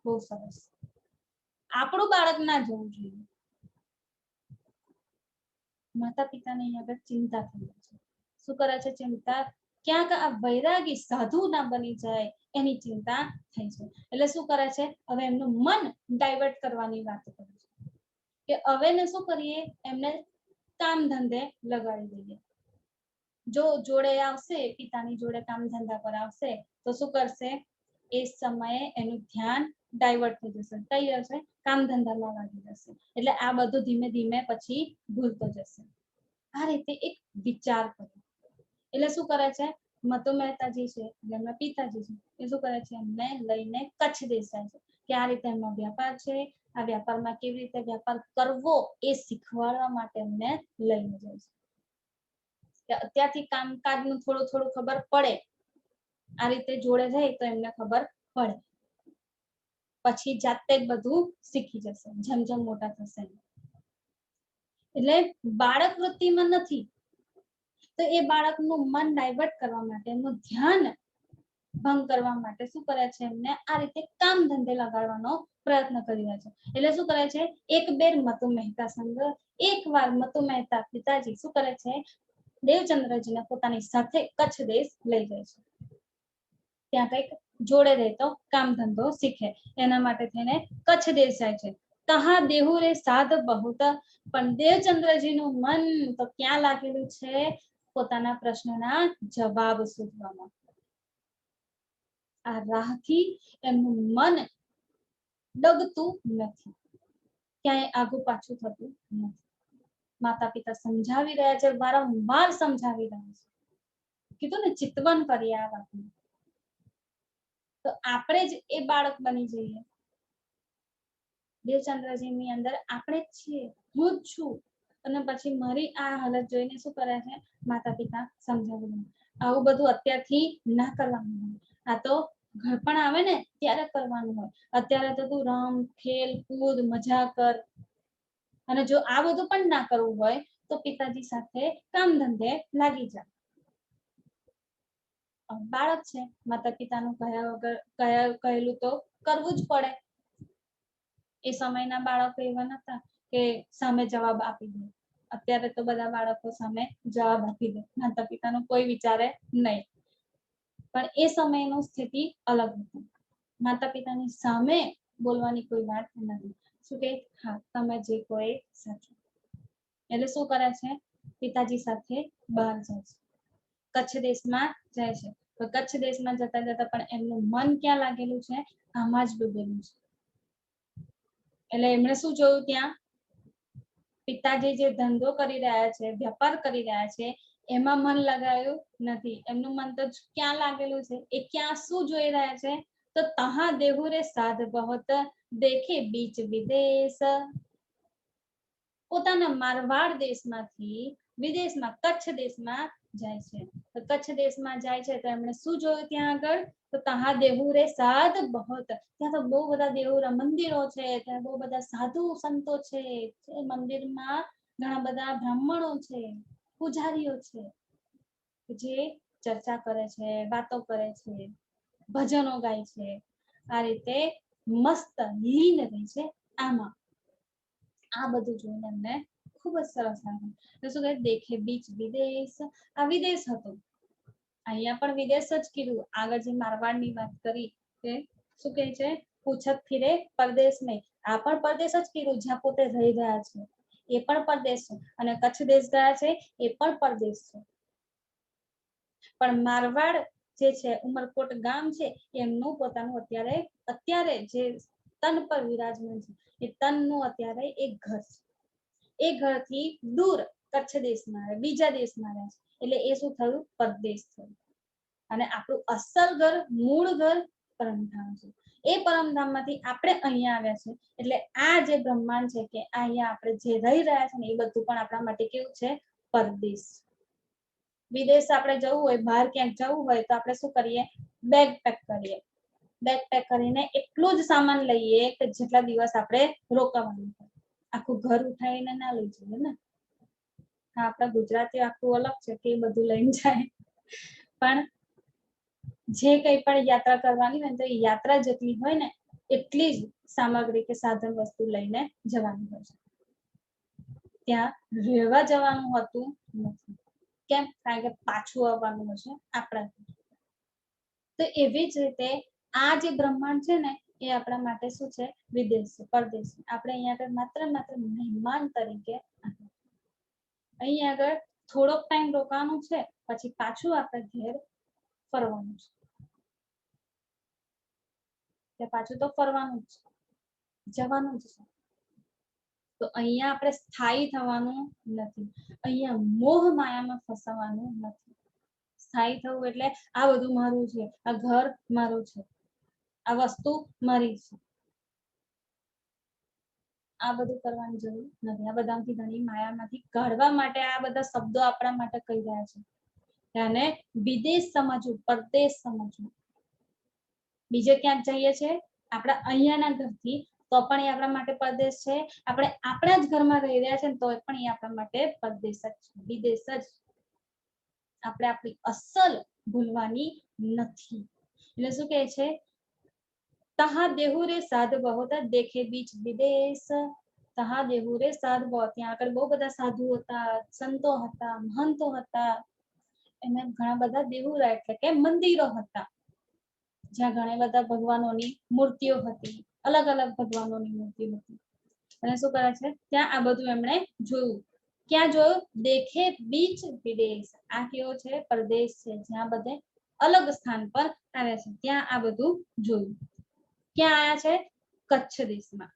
બહુ સરસ. આપણું બાળક ના જવું જોઈએ. માતા પિતાને અહીંયા આગળ ચિંતા થઈ છે. શું કરે છે? ચિંતા ક્યાંક આ વૈરાગી સાધુ ના બની જાય એની ચિંતા થઈ છે. એટલે શું કરે છે, હવે એમનું મન ડાયવર્ટ કરવાની વાત કરે છે કે હવે ને શું કરીએ, એમને કામ ધંધે લગાડી દઈએ. જો જોડે આવશે, પિતાની જોડે કામ ધંધા પર આવશે તો શું કરશે, એ સમયે એનું ધ્યાન ડાયવર્ટ થઈ જશે. કઈ જશે, કામ ધંધામાં લાગી જશે. એટલે આ બધું ધીમે ધીમે પછી ભૂલતો જશે. આ રીતે એક વિચાર કર્યો. એટલે શું કરે છે, મતુ મહેતાજી છે, એમના પિતાજી છે, એ શું કરે છે, એમને લઈને કચ્છ દેશ જાય છે કે આ રીતે એમનો વ્યાપાર છે, આ વ્યાપારમાં કેવી રીતે વ્યાપાર કરવો એ શીખવાડવા માટે એમને લઈને જાય છે. કે અત્યારથી કામકાજનું થોડું થોડું ખબર પડે, આ રીતે જોડે જાય તો એમને ખબર પડે, પછી જાતે જ બધું શીખી જશે જેમ જેમ મોટા થશે. એટલે બાળક વૃત્તિમાં નથી, તો એ બાળકનું મન ડાયવર્ટ કરવા માટે, એમનું ધ્યાન ભંગ કરવા માટે શું કરે છે, એમને આ રીતે કામ ધંધે લગાડવાનો પ્રયત્ન કરી રહ્યા છે. એટલે શું કરે છે, એક બેર મતુ મહેતા સંગ, એક વાર મતુ મહેતા પિતાજી શું કરે છે, દેવચંદ્રજીને પોતાની સાથે કચ્છ દેશ લઈ જાય છે. ત્યાં કઈક જોડે રહેતો કામ ધંધો શીખે એના માટે થઈને કચ્છ દેશ જાય છે. તહા દેહુ રે સાધ બહુત, પણ દેવચંદ્રજીનું મન તો ક્યાં લાગેલું છે, પોતાના પ્રશ્નના જવાબ શોધવામાં. આ રાહથી એમનું મન ડગતું નથી, ક્યાંય આગુ પાછું થતું નથી. માતા પિતા સમજાવી રહ્યા છે, વારંવાર સમજાવી રહ્યા છે. કીધું ને ચિતવન કરીએ આ વાતનું, તો આપણે જ એ બાળક બની જઈએ. દેવચંદ્રજીની અંદર આપણે જ છીએ, હું જ છું, અને પછી મારી આ હાલત જોઈને શું કરે છે, માતા પિતા સમજાવી રહ્યા. આવું બધું અત્યારથી ના કરવાનું હોય. આ તો ઘરપણ આવે ને ત્યારે કરવાનું હોય. અત્યારે તો તું રમ, ખેલ, કૂદ, મજા કર. અને જો આ બધું પણ ના કરવું હોય તો પિતાજી સાથે કામ ધંધે લાગી જા. બાળક છે, માતા પિતાનું કહ્યા વગર કહેલું તો કરવું જ પડે. એ સમયના બાળકો એવા નતા કે સામે જવાબ આપી દે. અત્યારે તો બધા બાળકો સામે જવાબ આપી દે, માતા પિતાનું કોઈ વિચારે નહીં. પણ એ સમયની સ્થિતિ અલગ હતી. માતા પિતાની સામે બોલવાની કોઈ વાત નથી. શું કે હા, તમે જે કહો એ સાચું. એટલે શું કરે છે, પિતાજી સાથે બહાર જાય છે, કચ્છ દેશમાં જાય છે. તો કચ્છ દેશમાં જતા જતા પણ એમનું મન ક્યાં લાગેલું છે, આમાં જ ડૂબેલું છે. એટલે એમણે શું જોયું, ત્યાં પિતાજી જે ધંધો કરી રહ્યા છે, વ્યાપાર કરી રહ્યા છે, એમાં મન લગાવ્યું નથી. એમનું મન તો ક્યાં લાગેલું છે, એ ક્યાં શું જોઈ રહ્યા છે, તો તહા દેહુ રે સાધ બહોત, દેખે બીચ વિદેશ. પોતાના મારવાડ દેશમાંથી વિદેશમાં કચ્છ દેશમાં જાય છે. તો કચ્છ દેશમાં જાય છે તો એમણે શું જોયું ત્યાં આગળ, તો તહા દેહુ રે સાધ બહોત. ત્યાં તો બહુ બધા દેવોરા મંદિરો છે, ત્યાં બહુ બધા સાધુ સંતો છે. મંદિરમાં ઘણા બધા બ્રાહ્મણો છે, પૂજારીઓ છે, જે ચર્ચા કરે છે, વાતો કરે છે, ભજનો ગાય છે. આ રીતે મસ્ત લીન રહી છે આમાં. આ બધું જોઈને એમને ખૂબ જ સરસ લાગ્યું. તો શું કહે, દેખે બીચ વિદેશ. આ વિદેશ હતો, અહીંયા પણ વિદેશ જ કીધું. આગળ જે મારવાડની વાત કરી કે શું કહે છે, પૂછત ફિરે પરદેશ નહીં. આ પણ પરદેશ જ કીધું, જ્યાં પોતે રહી રહ્યા છે, એ પણ પરદેશ છે. અને કચ્છ દેશ ગયા છે, એ પણ પરદેશ છે. પણ મારવાડ જે છે, ઉમરકોટ ગામ છે, એમનું પોતાનું અત્યારે જે તન પર વિરાજમાન છે, એ તનનું અત્યારે એક ઘર છે. એ ઘરથી દૂર કચ્છ દેશમાં બીજા દેશમાં રહે છે. એટલે એ શું થયું, પરદેશ થયું. અને આપણું અસલ ઘર, મૂળ ઘર પરમધામ છે. એ પરમધામમાંથી આપણે અહીંયા આવ્યા છે. એટલે આ જે બ્રહ્માંડ છે, કે અહીંયા આપણે જે રહી રહ્યા છે ને, એ બધું પણ આપણા માટે કેવું છે, પરદેશ. વિદેશ આપણે જવું હોય, બહાર ક્યાંક જવું હોય તો આપણે શું કરીએ, બેગ પેક કરીએ. બેગ પેક કરીને એટલું જ સામાન લઈએ કે જેટલા દિવસ આપણે રોકાવાનું હોય. આખું ઘર ઉઠાવીને ના લઈ જઈએ ને. હા, આપણા ગુજરાતી આખું અલગ છે કે એ બધું લઈને જાય. પણ જે કંઈ પણ યાત્રા કરવાની હોય તો યાત્રા જેટલી હોય ને એટલી જ સામગ્રી કે સાધન વસ્તુ લઈને જવાની હોય છે. ત્યાં રહેવા જવાનું હોતું નથી. કેમ? કારણ કે પાછું આવવાનું હશે આપણા. તો એવી જ રીતે આ જે બ્રહ્માંડ છે ને એ આપણા માટે શું છે? વિદેશ છે, પરદેશ છે. આપણે અહીંયા આગળ માત્ર મહેમાન તરીકે અહીંયા આગળ થોડોક ટાઈમ રોકાવાનું છે, પછી પાછું આપણે ઘેર ફરવાનું છે. પાછું તો ફરવાનું જ છે, જવાનું જ છે. તો અહીંયા આપણે સ્થાયી થવાનું નથી. અહીંયા મોહ માયામાં ફસાવાનું નથી. સ્થાયી થવું એટલે આ બધું મારું છે, આ ઘર મારું છે, આ વસ્તુ મારી છે, આ બધું કરવાની જરૂર નથી. આ બધાથી ઘણી માયામાંથી કાઢવા માટે આ બધા શબ્દો આપણા માટે કહી રહ્યા છે. અને વિદેશ સમજવું, પરદેશ સમજવું. બીજે ક્યાંક જઈએ છે આપણા અહીંયાના ઘરથી, તો પણ એ આપણા માટે પરદેશ છે. આપણે આપણા જ ઘરમાં રહી રહ્યા છે તો પણ એ આપણા માટે પરદેશ જ છે, વિદેશ જ. આપણે આપણી અસલ ભૂલવાની નથી. એટલે શું કહે છે? તહા દેહુ રે સાધ બહોત દેખે બીચ વિદેશ. તહા દેહુ રે સાધ બહોત. ત્યાં આગળ બહુ બધા સાધુ હતા, સંતો હતા, મહંતો હતા. એને ઘણા બધા દેહુરા એટલે કે મંદિરો હતા, જ્યાં ઘણા બધા ભગવાનોની મૂર્તિઓ હતી, અલગ અલગ ભગવાનોની મૂર્તિ હતી. અને શું કરે છે? ત્યાં આ બધું એમણે જોયું. ક્યાં જોયું? દેખે બીચ વિદેશ. આ કેવો છે? પરદેશ છે, જ્યાં બધે અલગ સ્થાન પર આવ્યા છે, ત્યાં આ બધું જોયું. ક્યાં આયા છે? કચ્છ દેશમાં.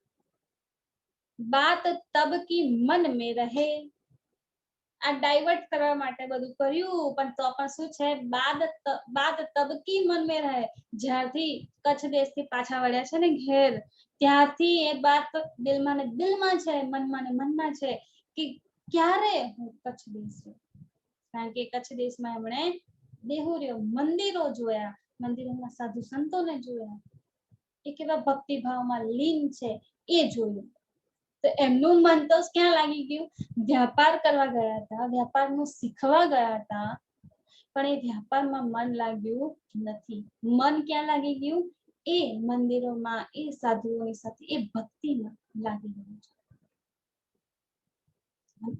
બાત તબ કી મન में રહે. આ ડાયવર્ટ કરવા માટે બધું કર્યું, પણ તો પણ શું છે? બાદ તબ કી મન में રહે. જ્યારથી કચ્છ દેશથી પાછા વળ્યા છે ને ઘેર, ત્યારથી એ વાત દિલમાં ને દિલમાં છે, મનમાં ને મનમાં છે કે ક્યારે હું કચ્છ દેશ છું. કારણ કે કચ્છ દેશમાં એમણે દેહુરીઓ, મંદિરો જોયા, મંદિરોમાં સાધુ સંતોને જોયા, એ કેવા ભક્તિભાવમાં લીન છે એ જોયું. તો એમનું મન તો ક્યાં લાગી ગયું? વ્યાપાર કરવા ગયા હતા, વ્યાપારનું શીખવા ગયા હતા, પણ એ વ્યાપારમાં મન લાગ્યું નથી. મન ક્યાં લાગી ગયું? એ મંદિરોમાં, એ સાધુઓની સાથે, એ ભક્તિમાં લાગી ગયું છે.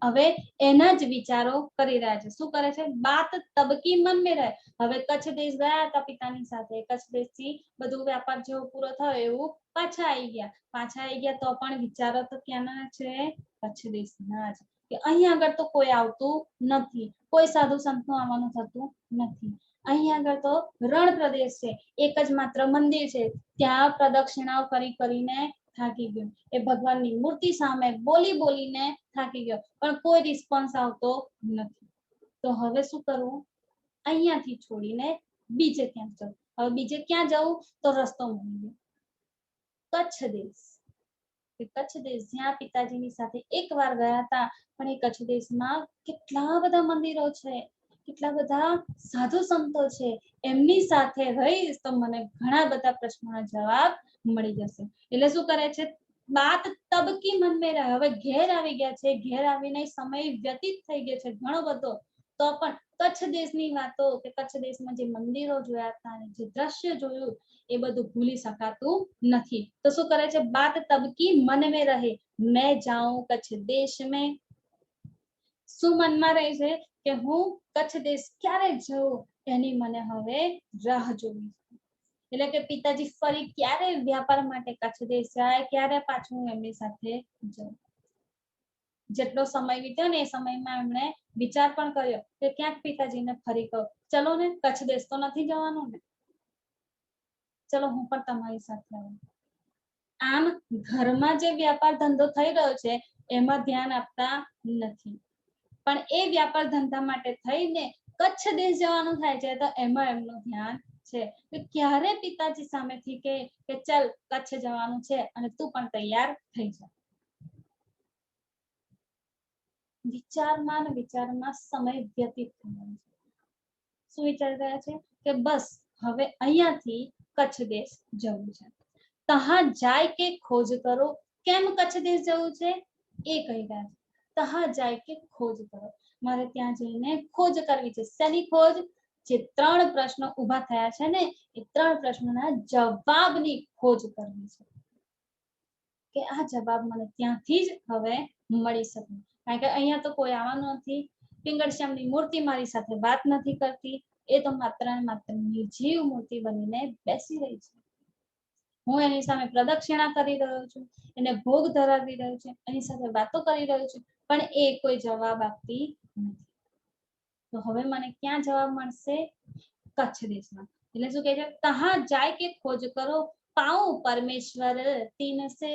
હવે એના જ વિચારો કરી રહ્યા છે. શું કરે છે? બાત તબકી મન મેં રહે. હવે કચ્છ દેશ ગયા હતા પિતાની સાથે, કચ્છ દેશથી બધું વ્યાપાર જેવો પૂરો થયો એવું પાછા આવી ગયા. તો પણ વિચારો તો ક્યાંના છે? કચ્છ દેશના જ. કે અહીંયા આગળ તો કોઈ આવતું નથી, કોઈ સાધુ સંતનું આવવાનું થતું નથી. અહીંયા આગળ તો રણ પ્રદેશ છે, એક જ માત્ર મંદિર છે, ત્યાં પ્રદક્ષિણાઓ કરીને થાકી ગયો. એ ભગવાનની મૂર્તિ સામે બોલીને થાકી ગયો, પણ કોઈ રિસ્પોન્સ આવતો નથી. તો હવે શું કરવું? અહીંયાથી છોડીને બીજે ક્યાં જવું. હવે બીજે ક્યાં જવું? તો રસ્તો મળી ગયો, કચ્છ દેશ. કચ્છ દેશ જ્યાં પિતાજીની સાથે એકવાર ગયા હતા, પણ એ કચ્છ દેશમાં કેટલા બધા મંદિરો છે, કેટલા બધા સાધુ સંતો છે. એમની સાથે રહીશ તો મને ઘણા બધા પ્રશ્નોના જવાબ મળી જશે. એટલે શું કરે છે? બાત તબકી મન મેં રહે. હવે ઘેર આવી ગયા છે, ઘેર આવીને સમય વ્યતીત થઈ ગયો છે ઘણો બધો, તો પણ કચ્છ દેશની વાતો, કે કચ્છ દેશમાં જે મંદિરો જોયા હતા, જે દ્રશ્ય જોયું, એ બધું ભૂલી શકાતું નથી. તો શું કરે છે? બાત તબકી મન में રહે, मैं जाऊं कच्छ देश में. શું મનમાં રહે છે? કે હું કચ્છ દેશ ક્યારે જઉં, એની મને હવે રાહ જોવી. એટલે કે પિતાજી ફરી ક્યારે વ્યાપાર માટે કચ્છ દેશ જાય, ક્યારે પાછું એમની સાથે જાઉં. જેટલો સમય વીત્યો ને એ સમયમાં એમણે વિચાર પણ કર્યો કે ક્યાંક પિતાજીને ફરી કહું, ચલો ને, કચ્છ દેશ તો નથી જવાનું ને, ચલો હું પણ તમારી સાથે આવું. આમ ઘરમાં જે વ્યાપાર ધંધો થઈ રહ્યો છે એમાં ધ્યાન આપતા નથી, પણ એ વ્યાપાર ધંધા માટે થઈને કચ્છ દેશ જવાનું થાય છે તો એમાં એમનું ધ્યાન છે. કે ક્યારે પિતાજી સામેથી કે ચાલ કચ્છ જવાનું છે અને તું પણ તૈયાર થઈ જા. વિચારમાં સમય વ્યતીત થયો છે. શું વિચારી રહ્યા છે? કે બસ હવે અહીંયાથી કચ્છ દેશ જવું છે. તહા જાય કે ખોજ કરો. કેમ કચ્છ દેશ જવું છે એ કહી રહ્યા છે. તહા જાય કે ખોજ કરો. મારે ત્યાં જઈને ખોજ કરવી છે. શેની ખોજ? જે 3 પ્રશ્નો ઊભા થયા છે ને એ 3 પ્રશ્નોના જવાબની ખોજ કરવી છે. કે આ જવાબ મને ત્યાંથી જ હવે મળી શકે. કારણ કે અહીંયા તો કોઈ આવવાનું નથી, પિંગળશ્યામની મૂર્તિ મારી સાથે વાત નથી કરતી, એ તો માત્ર ને માત્ર નિર્જીવ મૂર્તિ બનીને બેસી રહી છે. હું એની સામે પ્રદક્ષિણા કરી રહ્યો છું, એને ભોગ ધરાવી રહ્યો છું, એની સાથે વાતો કરી રહ્યો છું, પણ એ કોઈ જવાબ આપતી નથી. તો હવે મને ક્યાં જવાબ મળશે? કચ્છ દેશમાં. એટલે શું કહે છે? તહાં જાય કે ખોજ કરો, પાઉં પરમેશ્વર તીન સે.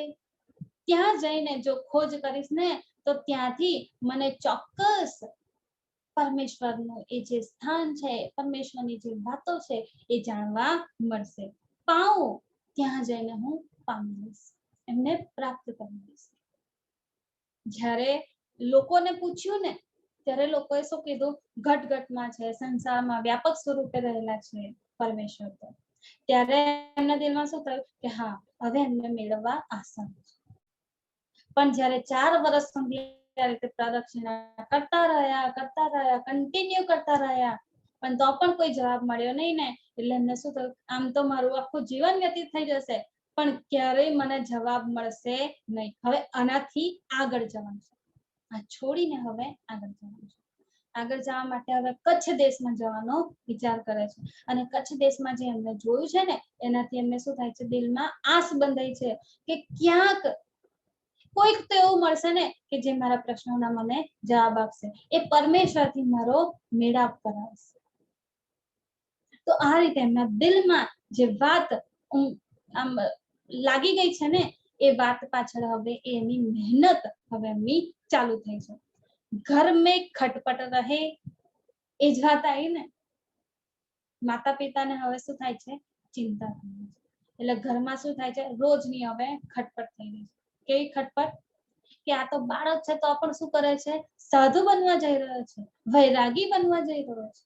ત્યાં જઈને જો ખોજ કરીશ ને તો ત્યાંથી મને ચોક્કસ પરમેશ્વરનું એ જે સ્થાન છે, પરમેશ્વરની જે વાતો છે એ જાણવા મળશે. પાઉં ત્યાં જઈને હું પામી લઈશ, એમને પ્રાપ્ત કરી લઈશ. જ્યારે લોકોને પૂછ્યું ને ત્યારે લોકોએ શું કીધું? ઘટઘટમાં છે, સંસારમાં વ્યાપક સ્વરૂપે રહેલા છે પરમેશ્વર. તો ત્યારે એમના દિલમાં શું થયું કે હા, હવે એમને મેળવવા આસાન છે. પણ જ્યારે 4 વર્ષ સુધી રીતે પ્રદક્ષિણા કરતા રહ્યા, કન્ટિન્યુ કરતા રહ્યા, પણ તો પણ કોઈ જવાબ મળ્યો નહીં ને, એટલે એમને શું થયું? આમ તો મારું આખું જીવન વ્યતીત થઈ જશે, પણ ક્યારેય મને જવાબ મળશે નહીં. હવે આનાથી આગળ જવાનું છે, આ છોડીને હવે આગળ જવાનું છે. આગળ જવા માટે હવે કચ્છ દેશમાં જવાનો વિચાર કરે છે. અને કચ્છ દેશમાં જે એમને જોયું છે ને, એનાથી એમને શું થાય છે? દિલમાં આસ બંધાઈ છે કે ક્યાંક કોઈક તો એવું મળશે ને કે જે મારા પ્રશ્નોના મને જવાબ આપશે, એ પરમેશ્વરથી મારો મેળાપ કરાવશે. તો આ રીતે એમના દિલમાં જે વાત આમ લાગી ગઈ છે ને, એ વાત પાછળ હવે એની મહેનત હવે એમની ચાલુ થઈ છે. ઘર મેં ખટપટ રહે, એ જ વાત આવી ને. માતા પિતાને હવે શું થાય છે? ચિંતા થાય છે. એટલે ઘરમાં શું થાય છે? રોજની હવે ખટપટ થઈ રહી છે. કેવી ખટપટ? કે આ તો બાળક છે તો પણ શું કરે છે? સાધુ બનવા જઈ રહ્યો છે, વૈરાગી બનવા જઈ રહ્યો છે.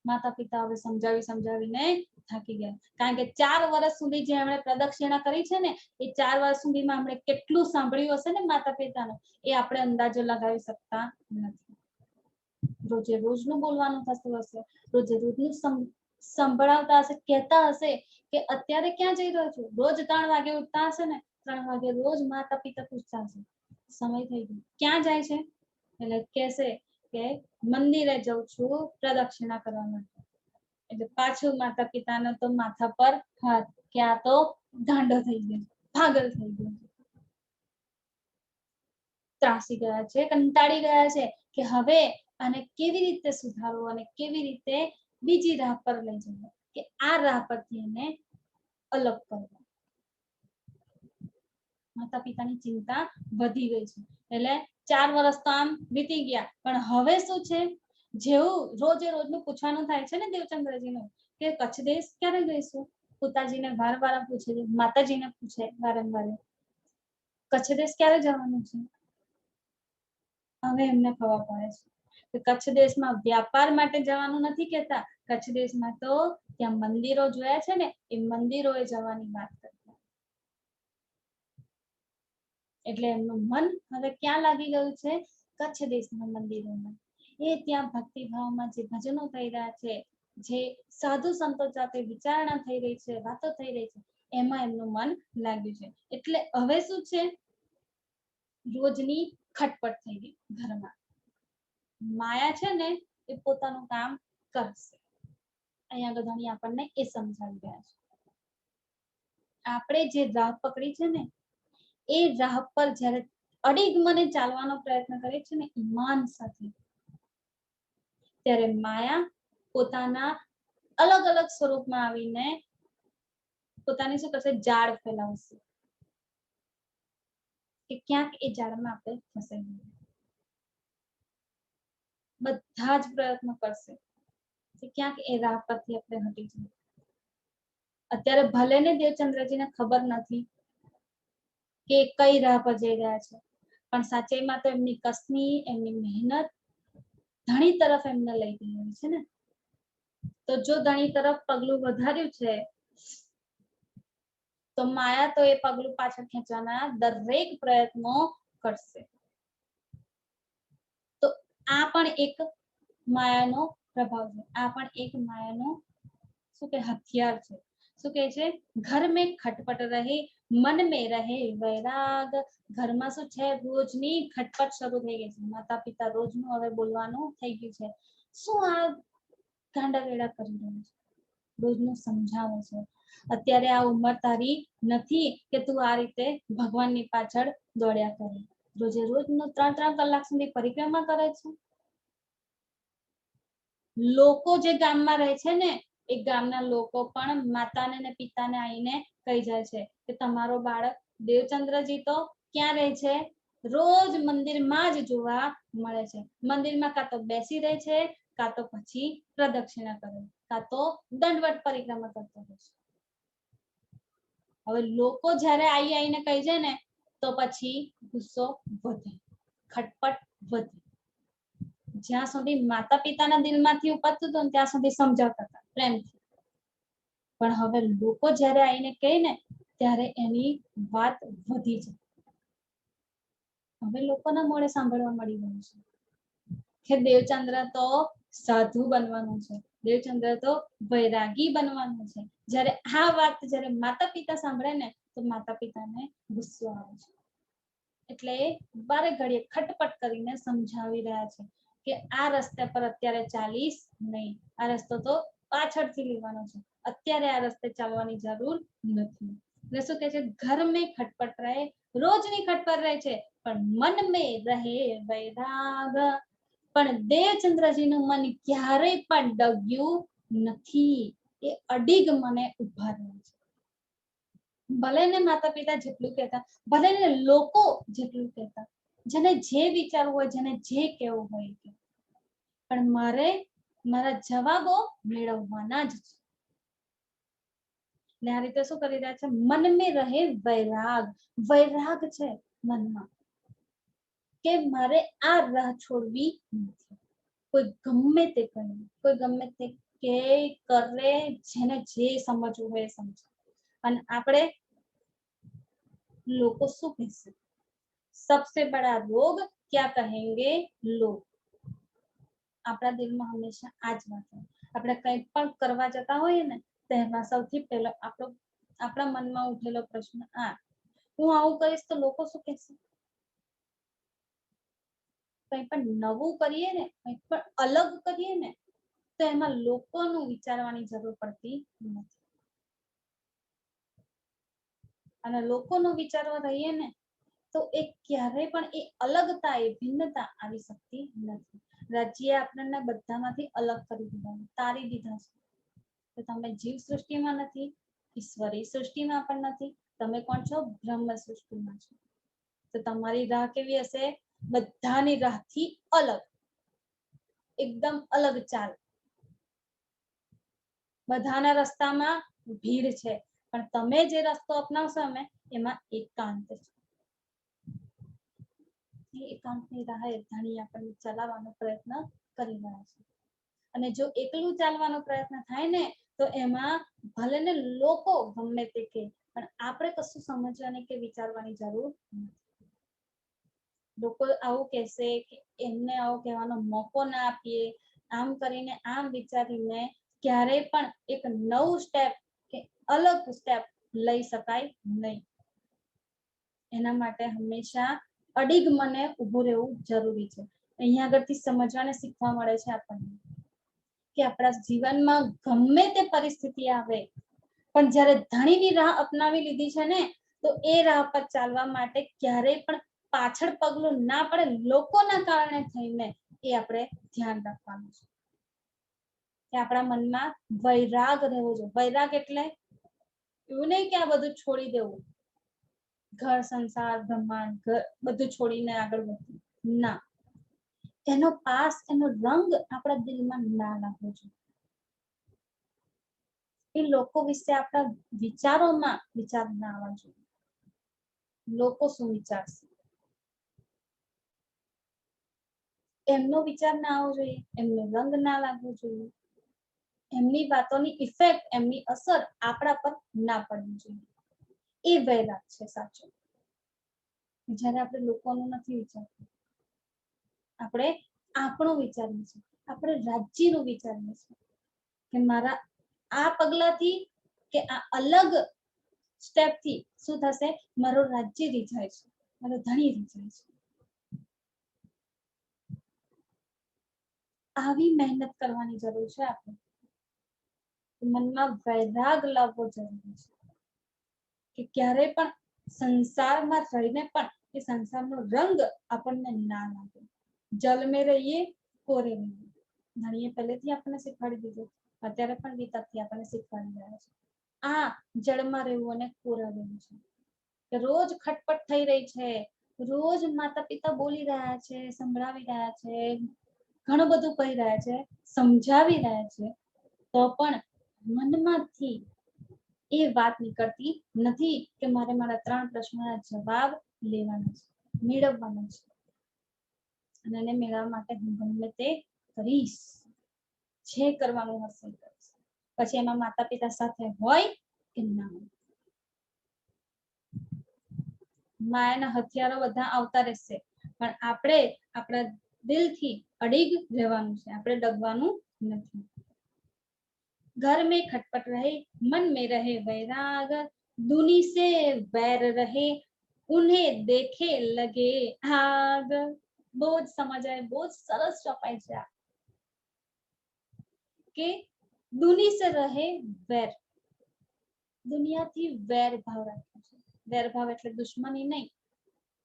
માતા પિતા હવે સમજાવીને થાકી ગયા, કારણ કે 4 વર્ષ સુધી જે એમણે પ્રદક્ષિણા કરી છે ને, એ 4 વર્ષ સુધીમાં એમણે કેટલું સાંભળ્યું હશે ને માતા પિતાનું, એ આપણે અંદાજો લગાવી શકતા નથી. રોજે રોજનું બોલવાનું થતું હશે, રોજે રોજનું સંભળાવતા હશે, કહેતા હશે કે અત્યારે ક્યાં જઈ રહ્યો છું? રોજ 3 વાગે ઉઠતા હશે ને, 3 વાગે રોજ માતા પિતા પૂછતા હશે સમય થઈ ગયો, ક્યાં જાય છે? એટલે કહેશે કે મંદિરે જઉં છું પ્રદક્ષિણા કરવા માટે. એટલે પાછું માતા પિતાનો તો માથા પર હાથ કે આ તો ગાંડો થઈ ગયો, પાગલ થઈ ગયો, ત્રાસી ગયા છે, કંટાળી ગયા છે કે હવે આને કેવી રીતે સુધારવું અને કેવી રીતે બીજી રાહ પર લઈ જવું, કે આ રાહ પરથી એને અલગ કરવા. માતા પિતાની ચિંતા વધી ગઈ છે. એટલે 4 વર્ષ તો આમ વીતી ગયા, પણ હવે શું છે? જેવું રોજે રોજનું પૂછવાનું થાય છે ને દેવચંદ્રજીનું કે કચ્છ દેશ ક્યારે જઈશું? પિતાજીને વારંવાર પૂછે, માતાજીને પૂછે વારંવાર, કચ્છ દેશ ક્યારે જવાનું છે? હવે એમને ખબર પડે છે કે કચ્છ દેશમાં વ્યાપાર માટે જવાનું નથી કહેતા, કચ્છ દેશમાં તો ત્યાં મંદિરો જોયા છે ને, એ મંદિરોએ જવાની વાત કરતા. એટલે એમનું મન હવે ક્યાં લાગી ગયું છે? કચ્છ દેશના મંદિરોમાં. એ ત્યાં ભક્તિભાવમાં જે ભજનો થઈ રહ્યા છે, જે સાધુ સંતો સાથે વિચારણા થઈ રહી છે, વાતો થઈ રહી છે, એમાં એમનું મન લાગ્યું છે. એટલે હવે શું છે? રોજની ખટપટ થઈ ગઈ ઘરમાં. માયા છે ને, એ પોતાનું કામ કરશે. અહીંયા આગળ આપણને એ સમજાવી રહ્યા છે. આપણે જે રાહ પકડી છે ને, એ રાહ પર જ્યારે અડીગ મને ચાલવાનો પ્રયત્ન કરે છે ને ઈમાન સાથે, ત્યારે માયા પોતાના અલગ અલગ સ્વરૂપમાં આવીને પોતાની શું કરશે? જાળ ફેલાવશે કે ક્યાંક એ જાળમાં આપણે ફસાઈ જઈએ. બધા જ પ્રયત્નો કરશે કે ક્યાંક એ રાહ પરથી આપણે હટી જઈએ. અત્યારે ભલે ને દેવચંદ્રજીને ખબર નથી કે કઈ રાહ પર જઈ રહ્યા છે, પણ સાચેમાં તો એમની કસની, એમની મહેનત ધણી તરફ એમને લઈ ગઈ છે ને. તો જો ધણી તરફ પગલું વધાર્યું છે, તો માયા તો એ પગલું પાછળ ખેંચવાના દરેક પ્રયત્નો કરશે. તો આ પણ એક માયાનો પ્રભાવ છે, આ પણ એક માયાનો શું કે હથિયાર છે. શું કહે છે? ઘર મેં ખટપટ રહે, મન મેં રહે વૈરાગ. ઘરમાં શું છે, રોજની ખટપટ શરૂ થઈ ગઈ છે. માતા પિતા રોજનું હવે બોલવાનું થઈ ગયું છે. શું આ ગાંડા વેડા કરી રહ્યું છે, રોજનું સમજાવે છે. અત્યારે આ ઉંમર તારી નથી કે તું આ રીતે ભગવાનની પાછળ દોડ્યા કરે. રોજે રોજનું 3-3 કલાક સુધી પરિક્રમા કરે છે. લોકો જે ગામમાં રહે છે ને, એ ગામના લોકો પણ માતાને ને પિતાને આવીને કહી જાય છે કે તમારો બાળક દેવચંદ્રજી તો ક્યાં રહે છે, રોજ મંદિરમાં જ જોવા મળે છે. મંદિરમાં કાં તો બેસી રહે છે, કાં તો પછી પ્રદક્ષિણા કરે, કાં તો દંડવત પરિક્રમા કરતો રહે છે. હવે લોકો જ્યારે આવીને કહી જાય ને, તો પછી ગુસ્સો વધે, ખટપટ વધે. જ્યાં સુધી માતા પિતાના દિલમાંથી ઉપજતું હતું ત્યાં સુધી સમજાવતા હતા પ્રેમથી, પણ હવે લોકો જ્યારે આવીને કહે ને, ત્યારે એની વાત વધી જાય. હવે લોકોના મોઢે સાંભળવા મળી રહ્યું છે કે દેવચંદ્ર તો સાધુ બનવાનું છે, દેવચંદ્ર તો વૈરાગી બનવાનું છે. જ્યારે આ વાત જ્યારે માતા પિતા સાંભળે ને, તો માતા પિતાને ગુસ્સો આવે છે. એટલે બારે ઘડીએ ખટપટ કરીને સમજાવી રહ્યા છે કે આ રસ્તા પર અત્યારે ચાલીશ નહીં, આ રસ્તો તો પાછળથી લેવાનો છે, અત્યારે આ રસ્તે ચાલવાની જરૂર નથી. એટલે શું કહે છે, ઘર મેં ખટપટ રહે, રોજની ખટપટ રહે છે, પણ મન મેં રહે વૈરાગ. પણ દેવચંદ્રજીનું મન ક્યારેય પણ ડગ્યું નથી, એ અડીગ મને ઉભા રહે છે. ભલે ને માતા પિતા જેટલું કહેતા, ભલે ને લોકો જેટલું કહેતા, જેને જે વિચારવું હોય, જેને જે કહેવું હોય, પણ મારે મારા જવાબો મેળવવાના જ છે. ને આ રીતે શું કરી રહ્યા છે, મન મેં રહે વૈરાગ. વૈરાગ છે મનમાં કે મારે આ રાહ છોડવી નથી. કોઈ ગમે તે કહે, કોઈ ગમે તે કે કરે, જેને જે સમજવું હોય એ સમજે. અને આપણે લોકો શું કહેશે, સબસે બડા રોગ ક્યાં કહેંગે લોગ. આપણા દિલમાં હંમેશા આ જ વાત હોય. આપણે કંઈ પણ કરવા જતા હોઈએ ને, તેમાં સૌથી પહેલો આપણા મનમાં ઉઠેલો પ્રશ્ન આ, હું આવું કરીશ તો લોકો શું કહેશે. કંઈ પણ નવું કરીએ ને, કંઈ પણ અલગ કરીએ ને, તો એમાં લોકોનું વિચારવાની જરૂર પડતી નથી. અને લોકોનું વિચારવા રહીએ ને, તો એ ક્યારેય પણ એ અલગતા, એ ભિન્નતા આવી શકતી નથી. રાજ્ય આપણને બધામાંથી અલગ કરી દીધા, તારી દીધા છે. તો તમે જીવ સૃષ્ટિમાં નથી, ઈશ્વરી સૃષ્ટિમાં પણ નથી, તમે કોણ છો, બ્રહ્મ સૃષ્ટિમાં છો. તો તમારી રાહ કેવી હશે, બધાની રાહથી અલગ, એકદમ અલગ ચાલ. બધાના રસ્તામાં ભીડ છે, પણ તમે જે રસ્તો અપનાવશો ને, એમાં એકાંત છે. એકાંતની રાહે ધણી આપણને ચલાવવાનો પ્રયત્ન કરી રહ્યા છે. અને જો એકલું ચાલવાનો પ્રયત્ન થાય ને, તો એમાં ભલે ને લોકો ગમે તે કહે, પણ આપણે કશું સમજવાની કે વિચારવાની જરૂર નથી. લોકો આવું કહેશે કે એમને આવું કહેવાનો મોકો ના આપીએ, આમ કરીને આમ વિચારીને ક્યારેય પણ એક નવું સ્ટેપ કે અલગ સ્ટેપ લઈ શકાય નહીં. એના માટે હંમેશા અડીગ મને ઊભું રહેવું જરૂરી છે. અહીંયા આગળથી સમજવાને શીખવા મળે છે આપણને કે આપણા જીવનમાં ગમે તે પરિસ્થિતિ આવે, પણ જ્યારે ધણીની રાહ અપનાવી લીધી છે ને, તો એ રાહ પર ચાલવા માટે ક્યારેય પણ પાછળ પગલું ના પડે, લોકોના કારણે થઈને, એ આપણે ધ્યાન રાખવાનું છે. કે આપણા મનમાં વૈરાગ રહેવો જોઈએ. વૈરાગ એટલે એવું નહીં કે આ બધું છોડી દેવું, ઘર સંસાર બ્રહ્માંડ બધું છોડીને આગળ વધવું, ના. એનો પાસ, એનો રંગ આપણા દિલમાં ના લાગવો જોઈએ. એ લોકો વિશે આપણા વિચારોમાં વિચાર ના આવવા જોઈએ. લોકો શું વિચારશે, એમનો વિચાર ના આવવો જોઈએ, એમનો રંગ ના લાગવો જોઈએ, એમની વાતોની ઇફેક્ટ, એમની અસર આપણા પર ના પડવી જોઈએ. એ વૈરાગ છે સાચો. જ્યારે આપણે લોકોનું નથી વિચારતા, આપણે આપણું વિચારીએ છીએ, આપણે રાજ્યનું વિચારીએ છીએ કે મારા આ પગલાથી કે આ અલગ સ્ટેપ થી શું થશે? મારો રાજ્ય રીઝાય છે, મારો ધણી રીઝાય છે. આવી મહેનત કરવાની જરૂર છે. આપણે મનમાં વૈરાગ લાવવો જરૂરી છે કે ક્યારે પણ સંસારમાં રહીને પણ એ સંસારનો રંગ આપણને ના લાગે. જલ મેં રહીએ, કોરે રહીએ. ધણીએ પહેલેથી આપણને શીખવાડી દીધું, અત્યારે પણ ગીતાથી આપણને શીખવાડી રહ્યા છે. આ જળમાં રહેવું અને કોરા રહેવું છે. કે રોજ ખટપટ થઈ રહી છે, રોજ માતા પિતા બોલી રહ્યા છે, સંભળાવી રહ્યા છે, ઘણું બધું કહી રહ્યા છે, સમજાવી રહ્યા છે, તો પણ મનમાંથી એ વાત નીકળતી નથી કે મારે મારા 3 પ્રશ્નોના જવાબ લેવાના છે, મેળવવાના છે, અને એને મેળવવા માટે હું ગમે તે કરીશ, જે કરવાનું હશે કરીશ. પછી એમાં માતા પિતા સાથે હોય કે ના હોય, માયાના હથિયારો બધા આવતા રહેશે, પણ આપણે આપણા દિલથી અડીગ રહેવાનું છે, આપણે ડગવાનું નથી. घर में खटपट रहे, मन में रहे वैराग, दुनी से वैर रहे, उन्हें देखे लगे आग. બહુ જ સમજ આવે, બહુ જ સરસ ચોપાઈ છે આ કે દુની સે રહે વેર, દુનિયાથી વેર ભાવ રાખ્યો છે. વેર ભાવ એટલે દુશ્મની નહીં,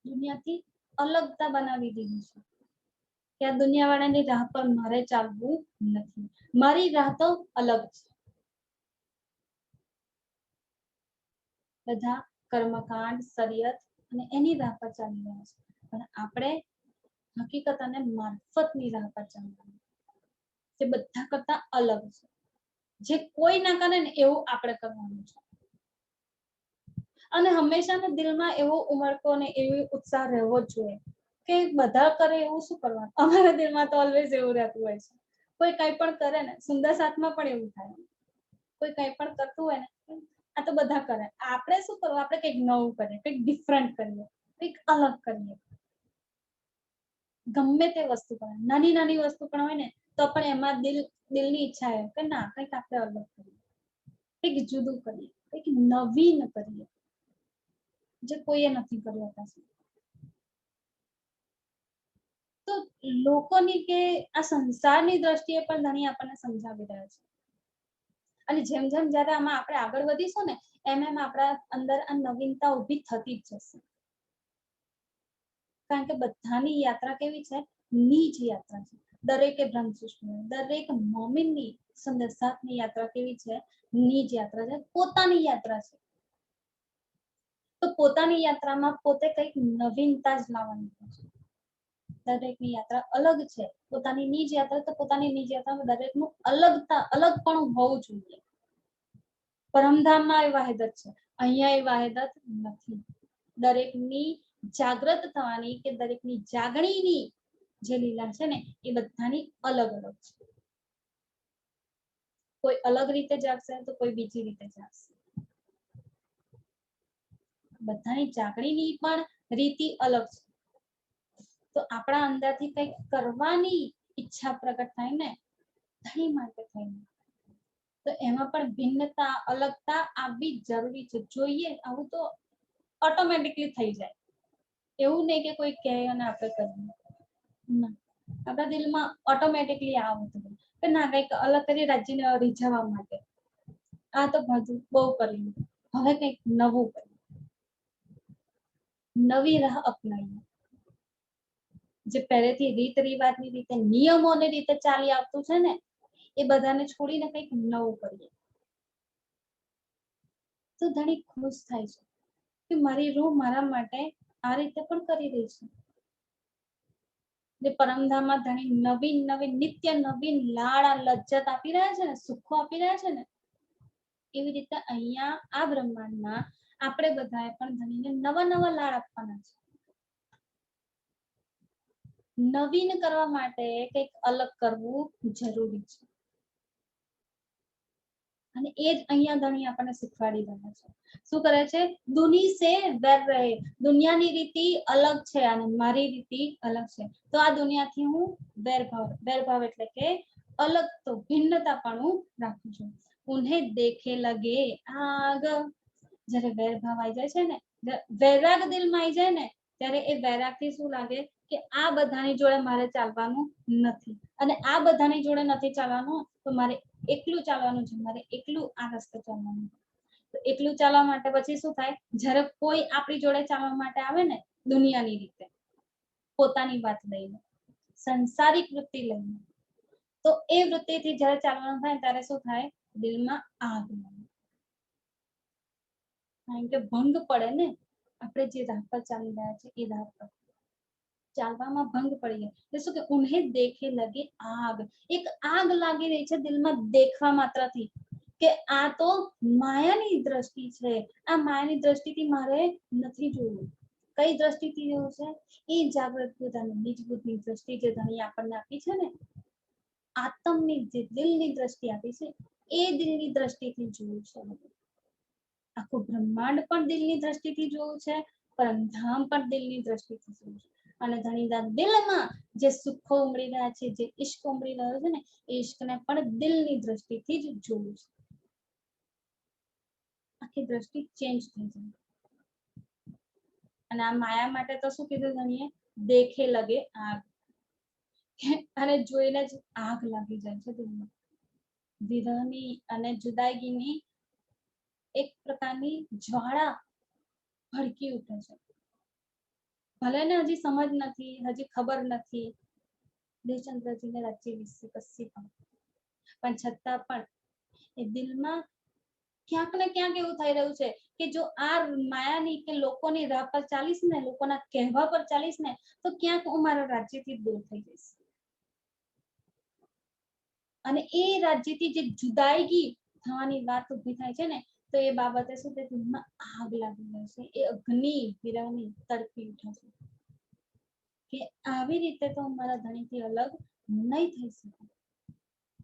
દુનિયાથી અલગતા બનાવી દીધી છે કે આ દુનિયાવાળાની રાહ પર મારે ચાલવું નથી, મારી રાહ તો અલગ છે. બધા કર્મકાંડ, શરીયત અને એની રાહ પર ચાલી રહ્યા છે, પણ આપણે હકીકત અને મારફતની રાહ પર ચાલવાનું, જે બધા કરતા અલગ છે, જે કોઈ ના કરે ને એવું આપણે કરવાનું છે. અને હંમેશા દિલમાં એવો ઉમળકો ને એવો ઉત્સાહ રહેવો જ જોઈએ કે બધા કરે એવું શું કરવાનું. અમારા દિલમાં તો ઓલવેઝ એવું રહેતું હોય છે, કોઈ કઈ પણ કરે ને, સુંદર સાથમાં પણ એવું થાય, કોઈ કઈ પણ કરતું હોય ને, આ તો બધા કરે, આપણે શું કરવું, આપણે કંઈક નવું કરીએ, કંઈક ડિફરન્ટ કરીએ, કંઈક અલગ કરીએ. ગમે તે વસ્તુ કરે, નાની નાની વસ્તુ પણ હોય ને તો પણ એમાં દિલની ઈચ્છા હોય કે ના કંઈક આપણે અલગ કરીએ, કંઈક જુદું કરીએ, કંઈક નવીન કરીએ, જે કોઈએ નથી કર્યું અત્યાર સુધી. તો લોકોની કે આ સંસારની દ્રષ્ટિએ પણ ઘણી આપણને સમજાવી રહ્યા છે. અને જેમ જેમ જ્યારે આમાં આપણે આગળ વધીશું ને એમ એમ આપણા અંદર આ નવીનતા ઊભી થતી જ જશે. કારણ કે બધાની યાત્રા કેવી છે? નીજ યાત્રા છે. દરેકે બ્રહ્મ સૃષ્ટિ, દરેક મોમિનની સંદેશાની યાત્રા કેવી છે? નીજ યાત્રા છે, પોતાની યાત્રા છે. તો પોતાની યાત્રામાં પોતે કંઈક નવીનતા જ લાવવાની છે. દરેકની યાત્રા અલગ છે, પોતાની નીજ યાત્રા, તો પોતાની નીજ યાત્રામાં દરેકનું અલગપણું હોવું જોઈએ. પરમધામમાં એ વાહિદત છે, અહીંયા એ વાહિદત નથી. દરેકની જાગૃત થવાની કે દરેકની જાગણીની જે લીલા છે ને એ બધાની અલગ અલગ છે. કોઈ અલગ રીતે જાગશે તો કોઈ બીજી રીતે જાગશે. બધાની જાગણીની પણ રીતિ અલગ છે. તો આપણા અંદરથી કંઈક કરવાની ઈચ્છા પ્રગટ થાય ને, ધણી માટે થઈને, તો એમાં પણ ભિન્નતા, અલગતા આવવી જરૂરી છે. જોઈએ આવું તો ઓટોમેટિકલી થઈ જાય, એવું નહીં કે કોઈ કહે અને આપણે કરીએ. ના, આપણા દિલમાં ઓટોમેટિકલી આવતું કે ના કંઈક અલગ કરી રાજ્યને રીઝવવા માટે. આ તો બધું બહુ કર્યું, હવે કંઈક નવું કરીએ, નવી રાહ અપનાવીએ. જે પહેલેથી રીત રિવાજની રીતે, નિયમોની રીતે ચાલી આવતું છે ને એ બધાને છોડીને કંઈક નવું કરીએ. તો ઘણી ખુશ થાય છે કે મારી રૂહ મારા માટે આ રીતે પણ કરી રહી છે. જે પરમધામમાં ઘણી નવીન નવીન નિત્ય નવીન લાળ લજ્જત આપી રહ્યા છે ને, સુખો આપી રહ્યા છે ને, એવી રીતે અહીંયા આ બ્રહ્માંડમાં આપણે બધાએ પણ ધણીને નવા નવા લાળ આપવાના છે. નવીન કરવા માટે કંઈક અલગ કરવું જરૂરી છે. અને એ જ અહીંયા ધણી આપણને શીખવાડી રહ્યા છે. શું કરે છે? દુની સે વેર રહે, દુનિયાની રીતિ અલગ છે અને મારી રીતિ અલગ છે. તો આ દુનિયાથી હું વેરભાવ એટલે કે અલગ તો ભિન્નતા પણ હું રાખું છું. ઉન્હેं દેખે લગે આગ, જ્યારે વેરભાવ આવી જાય છે ને, વૈરાગ દિલમાં આવી જાય ને, ત્યારે એ વૈરાગથી શું લાગે કે આ બધાની જોડે મારે ચાલવાનું નથી, અને આ બધાની જોડે નથી ચાલવાનું, તો મારે એકલું ચાલવાનું છે, મારે એકલું આ રસ્તે ચાલવાનું. તો એકલું ચાલવા માટે પછી શું થાય, જ્યારે કોઈ આપણી જોડે ચાલવા માટે આવે ને, દુનિયાની રીતે, પોતાની વાત લઈને, સંસારિક વૃત્તિ લઈને, તો એ વૃત્તિથી જ્યારે ચાલવાનું થાય ત્યારે શું થાય, દિલમાં આગ લાગે. કારણ કે ભંગ પડે ને, આપણે જે રાહ પર ચાલી રહ્યા છે એ રાહ પર ચાલવામાં ભંગ પડી જાય. એટલે શું કે ઉન્હે દેખે લગે આગ, એક આગ લાગી રહી છે દિલમાં દેખવા માત્રથી, કે આ તો માયાની દ્રષ્ટિ છે, આ માયાની દ્રષ્ટિથી મારે નથી જોવું. કઈ દ્રષ્ટિથી જોવું છે? એ જાગૃત પોતાની નિજ બુદ્ધની દ્રષ્ટિ જે ધણી આપણને આપી છે ને, આત્મની જે દિલની દ્રષ્ટિ આપી છે, એ દિલની દ્રષ્ટિથી જોવું છે. આખું બ્રહ્માંડ પણ દિલની દ્રષ્ટિથી જોવું છે, પરમધામ પણ દિલની દ્રષ્ટિથી જોવું છે. અને ઘણીવાર દિલમાં જે સુખો ઉમડી રહ્યા છે, જે ઈશ્ક ઉમડી રહ્યો છે ને, એ ઈશ્કને પણ દિલની દ્રષ્ટિથી જ જોવું છે. આખી દ્રષ્ટિ ચેન્જ થઈ જાય. અને આ માયા માટે તો શું કીધું ધણીએ? દેખે લગે આગ. અને જોઈને જ આગ લાગી જાય છે દિલમાં. વિરહની અને જુદાઈગીની એક પ્રકારની જ્વાળા ભડકી ઉઠે છે. ભલે ને હજી સમજ નથી, હજી ખબર નથી દેવચંદ્રજીને રાજ્ય વિશે કશી પણ છતાં પણ એ દિલમાં ક્યાંક ને ક્યાંક એવું થઈ રહ્યું છે કે જો આ માયાની કે લોકોની રાહ પર ચાલીશ ને, લોકોના કહેવા પર ચાલીશ ને, તો ક્યાંક હું મારા રાજ્યથી દૂર થઈ જઈશ. અને એ રાજ્યથી જે જુદાઈગી થવાની વાત ઊભી થાય છે ને, તો એ બાબતે શું તે દિલમાં આગ લાગી જાય છે. એ અગ્નિ વિરહની તડપી ઉઠે છે કે આવી રીતે તો હું મારા ધણીથી અલગ નહીં થઈ શકું.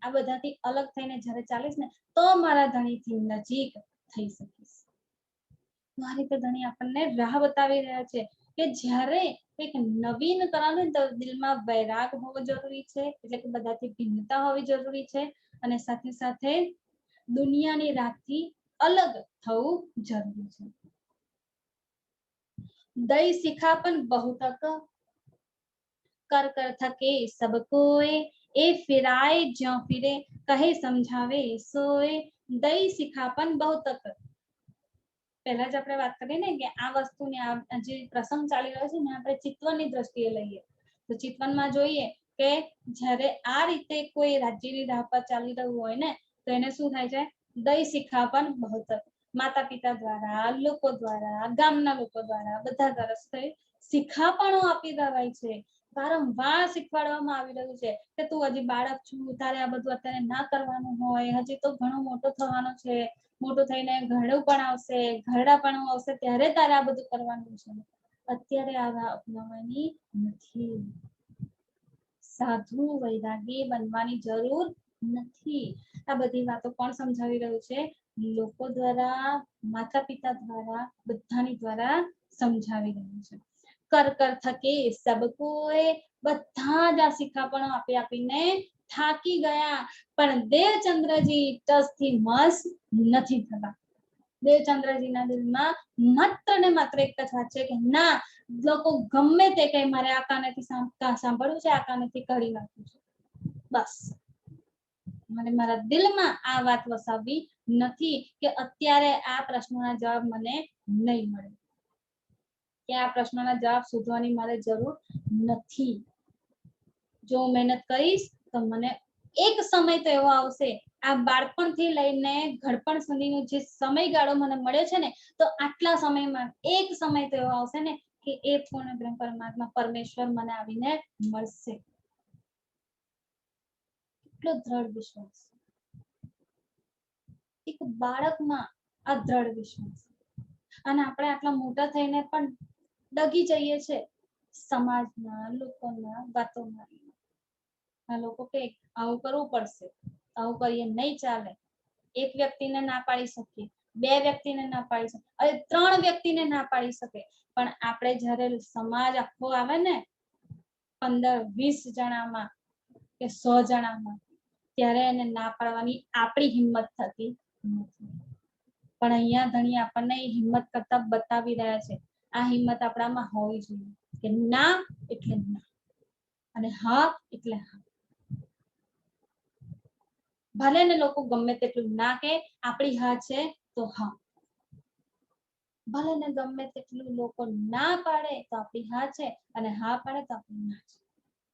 આ બધાથી અલગ થઈને જ્યારે ચાલીશ ને, તો મારા ધણીથી નજીક થઈ શકીશ. આ રીતે ધણી આપણને રાહ બતાવી રહ્યા છે કે જ્યારે એક નવીન કરવાનું તો દિલમાં વૈરાગ હોવો જરૂરી છે, એટલે કે બધાથી ભિન્નતા હોવી જરૂરી છે, અને સાથે સાથે દુનિયાની રાહથી અલગ થવું જરૂરી છે. દઈ શિખાપન બહુ તક कर कर थके सब कोए, ए फिराए ज्यों फिरे કહે સમજાવે સોએ, દઈ શિખાપન બહુ તક. પહેલા જ આપણે વાત કરીએ ને કે આ વસ્તુને આ જે પ્રસંગ ચાલી રહ્યો છે ને, આપણે ચિત્વનની દ્રષ્ટિએ લઈએ તો ચિત્વનમાં જોઈએ કે જ્યારે આ રીતે કોઈ રાજ્યની રાહ પર ચાલી રહ્યું હોય ને, તો એને શું થાય છે? દઈ શિખાપન બહુ તક. માતા પિતા દ્વારા, લોકો દ્વારા, ગામના લોકો દ્વારા, બધા દ્વારા શિખાપણો આપી દેવાય છે. વારંવાર શીખવાડવામાં આવી રહ્યું છે કે તું હજી બાળક છું, તારે આ બધું અત્યારે ના કરવાનું હોય, હજી તો ઘણો મોટો થવાનો છે, મોટું થઈને ઘરડું પણ આવશે, ઘરડા પણ આવશે, ત્યારે તારે આ બધું કરવાનું છે. અત્યારે આવા અપનાવવાની નથી. સાધુ વૈરાગી બનવાની જરૂર નથી. આ બધી વાતો કોણ સમજાવી રહ્યું છે? લોકો દ્વારા, માતા પિતા દ્વારા, બધાની દ્વારા સમજાવી રહ્યું છે. કર કર થકે સબ કોએ, બધા જ આ શિખાપણો આપી આપીને થાકી ગયા, પણ દેવચંદ્રજી ટસથી મસ નથી થતા. દેવચંદ્રજીના દિલમાં માત્ર ને માત્ર એક જ વાત છે કે ના, લોકો ગમે તે કઈ મારે આ કાનેથી સાંભળવું છે, આ કાનેથી કાઢી નાખવું છે. બસ મને મારા દિલમાં આ વાત વસાવવી નથી કે અત્યારે આ પ્રશ્નોના જવાબ મને નહીં મળે, કે આ પ્રશ્નોના જવાબ શોધવાની મારે જરૂર નથી. જો હું મહેનત કરીશ તો મને એક સમય તો એવો આવશે, આ બાળપણથી લઈને ઘડપણ સુધીનો જે સમયગાળો મને મળ્યો છે ને, તો આટલા સમયમાં એક સમય તો એવો આવશે ને કે એ પૂર્ણ બ્રહ્મ પરમાત્મા પરમેશ્વર મને આવીને મળશે. એટલો દ્રઢ વિશ્વાસ એક બાળકમાં, આ દ્રઢ વિશ્વાસ. અને આપણે આટલા મોટા થઈને પણ ડગી જઈએ છે સમાજના, લોકોના વાતોમાં. આ લોકો કે આવું કરવું પડશે, આવું કરીએ નહીં ચાલે. એક વ્યક્તિને ના પાડી શકીએ, બે વ્યક્તિને ના પાડી શકે, અરે 3 વ્યક્તિને ના પાડી શકે, પણ આપણે જ્યારે સમાજ આખો આવે ને 15-20 જણામાં કે 100 જણામાં, ત્યારે એને ના પાડવાની આપણી હિંમત થતી નથી. પણ અહીંયા ધણી આપણને હિંમત કરતા બતાવી રહ્યા છે આ હિંમત આપણામાં હોવી જોઈએ કે ના એટલે ના અને હા એટલે હા ભલે ને લોકો ગમે તેટલું ના કે આપણી હા છે તો હા ભલે ને ગમે તેટલું લોકો ના પાડે તો આપણી હા છે અને હા પાડે તો આપણી ના છે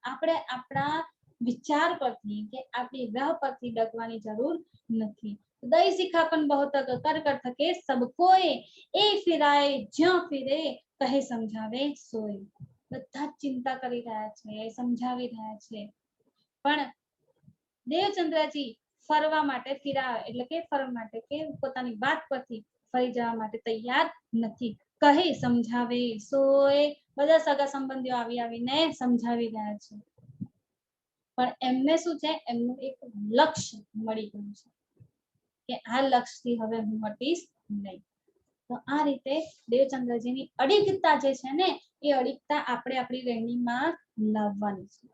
આપણે આપણા વિચાર પરથી કે આપણી રાહ પરથી ડગવાની જરૂર નથી દઈ શિખાપન બહુત કર કર થકે સબ કોઈ એ ફિરાય જ્યાં ફિરે કહે સમજાવે સોય બધા જ ચિંતા કરી રહ્યા છે સમજાવી રહ્યા છે પણ દેવચંદ્રજી ફરવા માટે ફિરા એટલે કે ફરવા માટે કે પોતાની વાત પરથી ફરી જવા માટે તૈયાર નથી કહે સમજાવે સોય બધા સગા સંબંધીઓ આવીને સમજાવી રહ્યા છે પણ એમને શું છે એમનું એક લક્ષ્ય મળી ગયું છે કે આ લક્ષ્યથી હવે હું હટીશ નહીં તો આ રીતે દેવચંદ્રજીની અડિગતા જે છે ને એ અડિગતા આપણે આપણી રહેણીમાં લાવવાની છે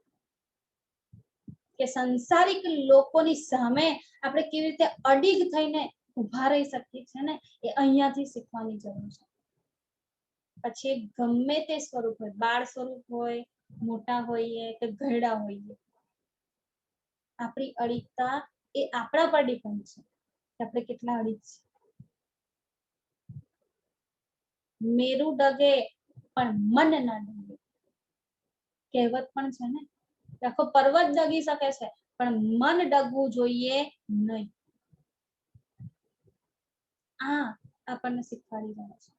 કે સંસારિક લોકોની સામે આપણે કેવી રીતે અડિગ થઈને ઉભા રહી શકીએ છીએ ને એ અહીંયાથી શીખવાની જરૂર છે પછી ગમે તે સ્વરૂપ હોય બાળ સ્વરૂપ હોય મોટા હોઈએ કે ઘરડા હોઈએ આપણી અડિગતા એ આપણા પર ડિપેન્ડ છે કે આપણે કેટલા અડિગ છીએ મેરું ડગે પણ મન ના ડગે કહેવત પણ છે ને આખો પર્વત ડગી શકે છે પણ મન ડગવું જોઈએ નહીં આ આપણને શીખવાડી રહ્યા છે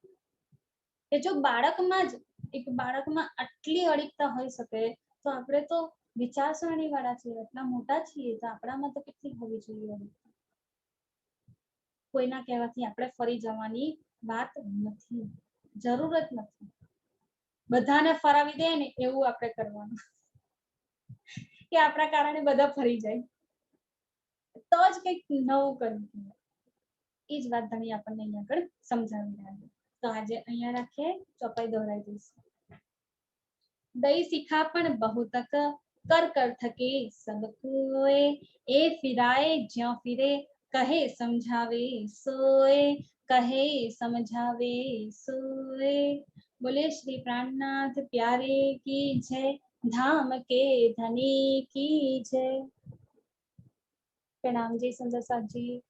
કે જો બાળકમાં જ એક બાળકમાં આટલી અડિગતા હોઈ શકે તો આપણે તો વિચારસરણી વાળા છીએ એટલા મોટા છીએ તો આપણામાં તો કેટલી હોવી જોઈએ કોઈના કહેવાથી આપણે ફરી જવાની વાત નથી જરૂરત નથી બધાને ફરાવી દે ને એવું આપણે કરવાનું કે આપણા કારણે બધા ફરી જાય તો જ કંઈક નવું કરવું એ જ વાત ધણી આપણને અહીંયા આગળ સમજાવી રહ્યા છે તો આજે અહીંયા રાખીએ ચોપાઈ દોહરાઈ દઈશું દઈ શિખાપણ બહુ તક कर कर थके सब कोय ए फिराए ज्यों फिरे कहे समझावे सोए कहे समझावे सोए बोले श्री प्राणनाथ प्यारे की जय धाम के धनी की जय प्रणाम जी सुंदर साथ जी